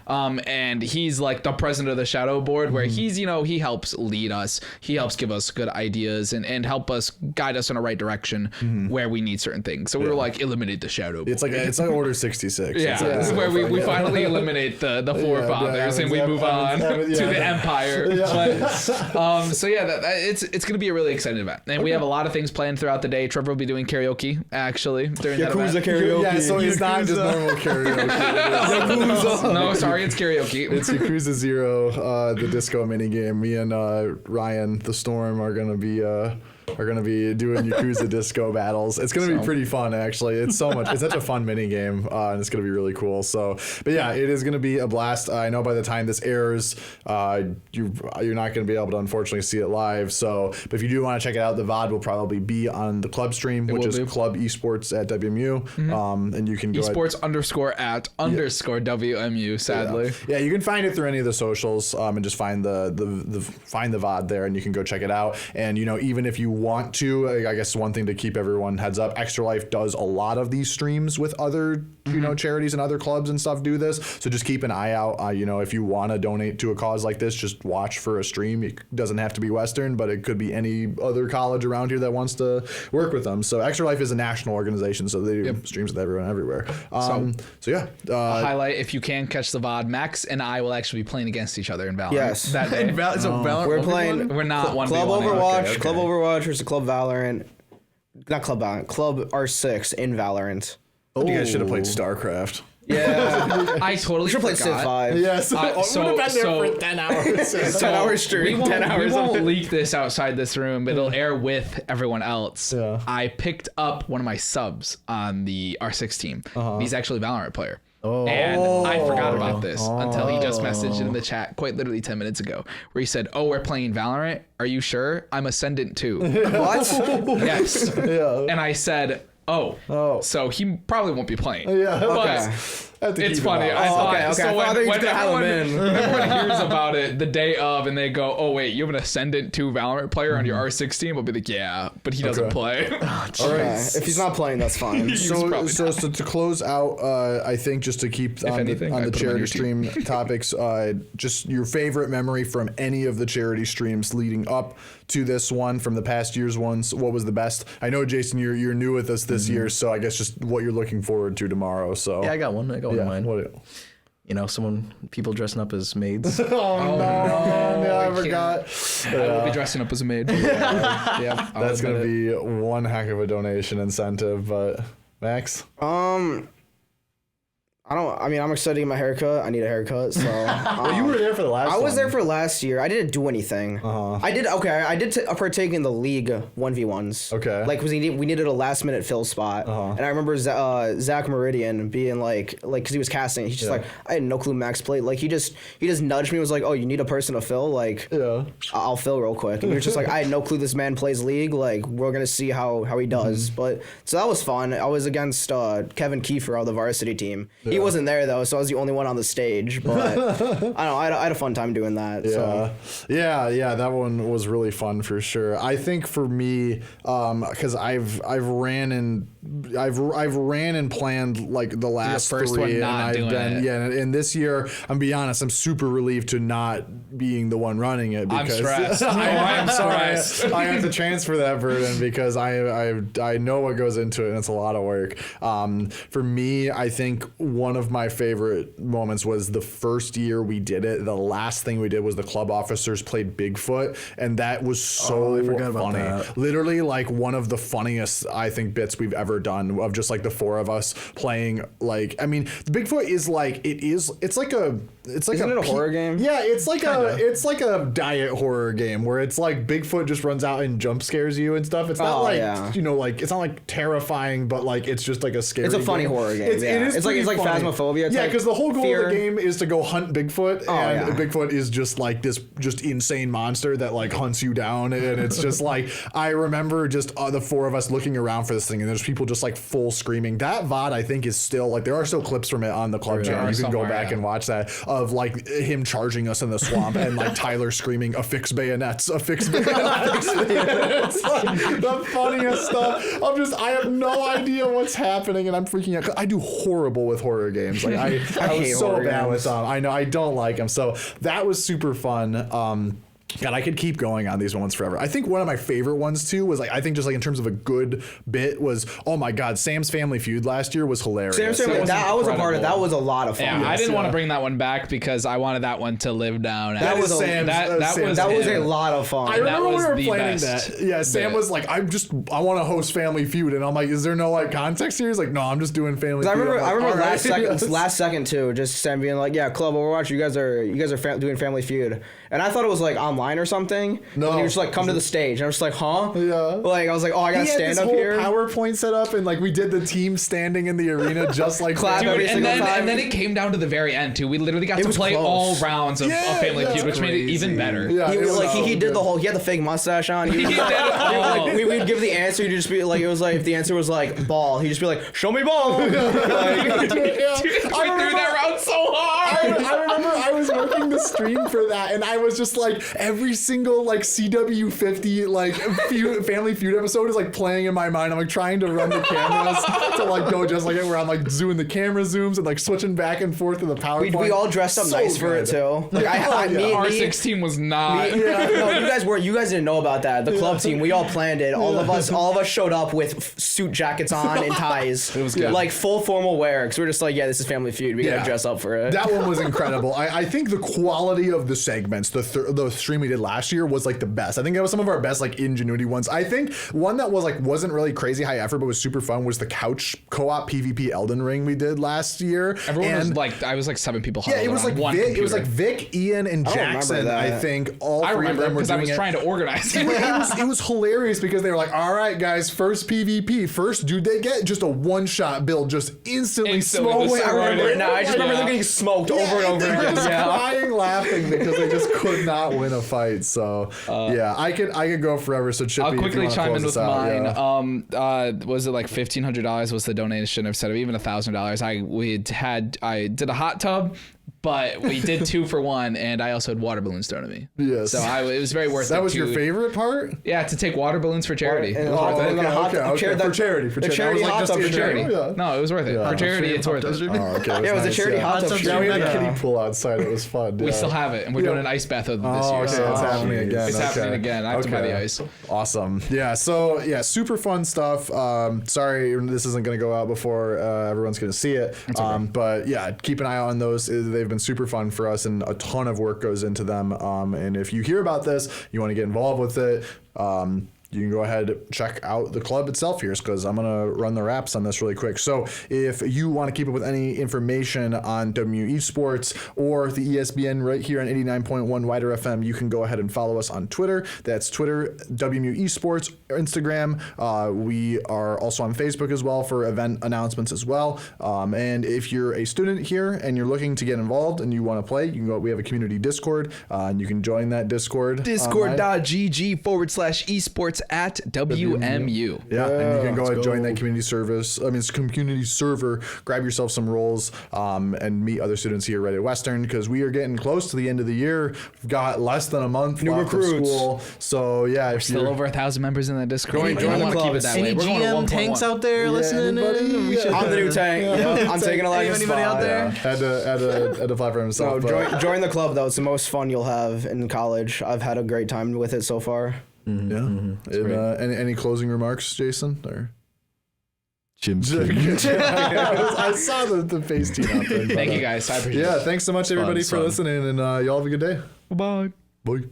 D: And he's like the president of the shadow board, where he's he helps lead us, he helps give us good ideas and help us guide us in the right direction where we need certain things. So we were like, eliminate the shadow board.
C: It's like Order 66.
D: Yeah, this is where we finally eliminate the forefathers and we move on to the empire. But, so yeah, it's going to be a really exciting event, and we have a lot of things planned throughout the day. Trevor will be doing karaoke actually during that
F: Yakuza
D: event.
F: karaoke.
C: Yeah, so it's not just normal karaoke.
D: No, sorry, it's karaoke.
C: It's Yakuza 0, the disco mini game. Me and Ryan, the Storm, are gonna be doing Yakuza disco battles. It's gonna be pretty fun, actually. It's such a fun mini game, and it's gonna be really cool. So, but yeah, it is gonna be a blast. I know by the time this airs, you're not gonna be able to unfortunately see it live. So, but if you do want to check it out, the VOD will probably be on the club stream, which is Club Esports at WMU, and you can go
D: Esports _@ WMU. Sadly,
C: yeah, you can find it through any of the socials, and just find the VOD there, and you can go check it out. And even if you want to, I guess one thing to keep everyone heads up, Extra Life does a lot of these streams with other charities and other clubs and stuff do this. So just keep an eye out. If you want to donate to a cause like this, just watch for a stream. It doesn't have to be Western, but it could be any other college around here that wants to work with them. So Extra Life is a national organization, so they do streams with everyone everywhere. So yeah,
D: highlight, if you can catch the VOD, Max and I will actually be playing against each other in Valorant.
F: Yes.
D: That day.
E: Valorant.
F: We're playing.
D: We're not one
F: Club
D: 1v1.
F: Overwatch.
C: Okay.
F: Club Overwatch versus Club Valorant. Not Club Valorant. Club R6 in Valorant.
C: you guys should have played StarCraft.
F: Yeah.
D: I totally
F: We should play Civ
D: forgot.
F: 5.
C: Yes,
D: so-
C: we would have been there for 10 hours.
F: 10 hours straight. 10 hours.
D: We won't leak this outside this room, but it'll air with everyone else.
C: Yeah.
D: I picked up one of my subs on the R6 team. He's actually a Valorant player. And I forgot about this until he just messaged in the chat quite literally 10 minutes ago, where he said, "Oh, we're playing Valorant. Are you sure? I'm Ascendant too."
F: What?
D: Yes.
C: Yeah.
D: And I said, Oh. So he probably won't be playing.
C: Yeah.
D: But it's funny.
C: I
D: I thought,
F: okay.
D: so
F: I thought they
D: when
F: was gonna have him
D: when everyone hears about it the day of and they go, "Oh wait, you have an Ascendant 2 Valorant player on your R6 team," we'll be like, "Yeah, but he doesn't play."
C: All right.
F: If he's not playing, that's fine.
C: So to close out, I think just to keep on
D: anything, I
C: the
D: put him on
C: charity
D: your
C: stream topics, just your favorite memory from any of the charity streams leading up to this one from the past year's ones. What was the best? I know, Jason, you're new with us this year, so I guess just what you're looking forward to tomorrow. So
E: Yeah, I got one. I got one in mind.
C: What?
E: People dressing up as maids.
C: Oh no! I forgot.
D: I will be dressing up as a maid. Yeah,
C: That's gonna be one heck of a donation incentive, but Max.
F: I'm excited to get my haircut. I need a haircut. So
G: Well, you were there for the last
F: I was
G: one.
F: there for last year. I didn't do anything. I did partake in the league 1v1s.
C: Okay.
F: Like, we needed a last minute fill spot. And I remember Zach Meridian being like, because he was casting, he's just like, I had no clue Max played. Like, he just nudged me and was like, oh, you need a person to fill? Like, I'll fill real quick. And he was just like, I had no clue this man plays league. Like, we're going to see how he does. But, so that was fun. I was against Kevin Kiefer of the Varsity team. He wasn't there though, so I was the only one on the stage. But I don't know, I had a fun time doing that.
C: Yeah, that one was really fun for sure. I think for me, because I've ran and planned like the last
D: first
C: three,
D: one
C: and
D: not
C: I've
D: doing
C: been
D: it.
C: and this year, I'm be honest, I'm super relieved to not being the one running it
D: I'm
C: because
D: stressed. I'm stressed.
C: I have to transfer that burden because I know what goes into it, and it's a lot of work. For me, I think one of my favorite moments was the first year we did it. The last thing we did was the club officers played Bigfoot, and that was so
G: I forgot about
C: funny.
G: that.
C: Literally, like one of the funniest I think bits we've ever done of just like the four of us playing. Like, I mean, Bigfoot is like it's like a
F: horror game?
C: Yeah, it's like a diet horror game where it's like Bigfoot just runs out and jump scares you and stuff. It's not like it's not like terrifying, but like it's just like a scary.
F: It's a funny horror game. It's like Phasmophobia.
C: Yeah, because the whole goal
F: fear.
C: of the game is to go hunt Bigfoot, and
F: yeah.
C: Bigfoot is just like this just insane monster that like hunts you down, and it's just like I remember just the four of us looking around for this thing, and there's people just like full screaming. That VOD I think is still like there are still clips from it on the club channel. You can go back and watch that of like him charging us in the swamp and like Tyler screaming affix bayonets, affix bayonets. It's like the funniest stuff. I have no idea what's happening, and I'm freaking out. I do horrible with horror games. Like I was
F: hate
C: so
F: horror
C: bad with
F: games.
C: them. I know I don't like them. So that was super fun. God, I could keep going on these ones forever. I think one of my favorite ones too was like I think just like in terms of a good bit was oh my God, Sam's Family Feud last year was hilarious.
F: I was a part of that. Was a lot of fun.
D: Yeah, I didn't want to bring that one back because I wanted that one to live down.
F: That was a lot of fun.
C: I remember
D: That
C: we
D: was
C: were
D: the
C: planning
D: best
C: that. Yeah, Sam was like, I want to host Family Feud, and I'm like, is there no like context here? He's like, no, I'm just doing Family Feud.
F: I remember
C: last
F: last second too, just Sam being like, yeah, Club Overwatch, you guys are doing Family Feud, and I thought it was like online or something.
C: No,
F: and he was just like, come to the stage. And I was just like, huh?
C: Yeah.
F: Like I was like, oh, I gotta stand up here.
C: PowerPoint set up, and like we did the team standing in the arena just like
F: Clap
C: that.
F: every
D: Dude,
F: single time.
D: and then it came down to the very end too. We literally got to
F: was
D: play
F: close.
D: all rounds of Family Feud, which made it even better.
C: Yeah,
F: He
C: it
F: was
C: was
F: like
C: so
F: he did
C: good.
F: the whole. He had the fake mustache on. He
D: He
F: was
D: did it all.
F: like, we'd give the answer. He'd just be like, it was like if the answer was like ball, he'd just be like, show me ball.
D: Dude, I threw that round so hard.
C: I remember I was working the stream for that, and I was just like every single like CW50 like Family Feud episode is like playing in my mind. I'm like trying to run the cameras to like go just like it where I'm like doing the camera zooms and like switching back and forth to the PowerPoint.
F: We all dressed up
C: So
F: nice for it
C: good.
F: too. Like
D: R6 team was not.
F: No, you guys didn't know about that. The club team, we all planned it. All of us showed up with suit jackets on and ties. It was
C: good.
F: Like full formal wear because we're just like, yeah, this is Family Feud. We gotta dress up for it.
C: That one was incredible. I think the quality of the segments, the stream we did last year was like the best. I think that was some of our best like ingenuity ones. I think one that was like wasn't really crazy high effort but was super fun was the couch co-op PvP Elden Ring we did last year.
D: Everyone was like, I was like 7 people.
C: Yeah, it was like
D: one
C: Vic.
D: computer.
C: It was like Vic, Ian, and
F: I don't remember
C: Jackson.
F: that.
C: I think all
D: I
C: three of
D: remember
C: them were
D: because I
C: doing
D: was
C: it.
D: trying to organize it.
C: It was hilarious because they were like, all right, guys, first PvP. First, dude, they get just a one-shot build, just instantly
D: Instantly
C: smoke.
D: I remember it
F: now. I just remember them getting smoked over and over
C: they were
F: again.
C: just
F: Yeah.
C: crying, laughing because they just could not win a fight. So yeah, I could go forever. So Chippy,
D: I'll
C: if you
D: quickly
C: wanna
D: chime in
C: close
D: with
C: us out,
D: mine.
C: yeah.
D: Was it like $1,500 was the donation instead of even $1,000? I did a hot tub, but we did 2 for 1, and I also had water balloons thrown at me.
C: Yes.
D: So it was very worth it.
C: That was your favorite part?
D: Yeah, to take water balloons for charity.
F: And
D: It was
F: hot-
D: worth it.
F: and then a hot-
C: okay,
F: chair-
C: for charity. For
F: the
C: charity.
F: charity
C: I was like,
F: hot
C: just
F: tub
C: in
F: for
D: Charity.
C: general, yeah.
D: No, it was worth it.
C: Yeah.
D: For charity, it's worth it.
C: Oh, okay.
F: Yeah, it was a charity hot tub.
C: Yeah, we had a
F: Yeah.
C: kiddie pool outside. It was fun.
D: We
C: yeah.
D: still have it, and we're doing an ice bath of it this
C: Oh,
D: year.
C: okay,
D: So
C: it's happening again.
D: It's happening again. I have to buy the ice.
C: Awesome. Yeah. So yeah, super fun stuff. Sorry, this isn't going to go out before everyone's going to see it. But yeah, keep an eye on those. They've been super fun for us, and a ton of work goes into them. And if you hear about this, you want to get involved with it. you can go ahead check out the club itself here, because I'm gonna run the wraps on this really quick. So if you want to keep up with any information on WMUEsports or the ESBN right here on 89.1 WIDR FM, you can go ahead and follow us on Twitter. That's Twitter, WMUEsports, Instagram. We are also on Facebook as well for event announcements as well. And if you're a student here and you're looking to get involved and you want to play, you can go. We have a community Discord, and you can join that Discord.
D: Discord.gg/esports at WMU.
C: Yeah, and you can go and join that community community server, grab yourself some roles, and meet other students here right at Western, because we are getting close to the end of the year. We've got less than a month left of school. So yeah, if
D: Still over 1,000 members in that Discord.
F: Join the club.
D: Keep it that
E: Any
D: way. We're going to
E: GM
D: 1.1.
E: tanks out there listening in? We should-
F: I'm the new tank. Yeah, I'm taking a lot of
E: Anybody out there?
C: had to fly for himself.
F: No,
C: but-
F: join the club though. It's the most fun you'll have in college. I've had a great time with it so far.
C: Yeah. Any closing remarks, Jason? Or I saw the face team out there.
D: Thank you guys. I appreciate it.
C: Yeah, thanks so much everybody for listening, and y'all have a good day.
D: Bye.
C: Bye.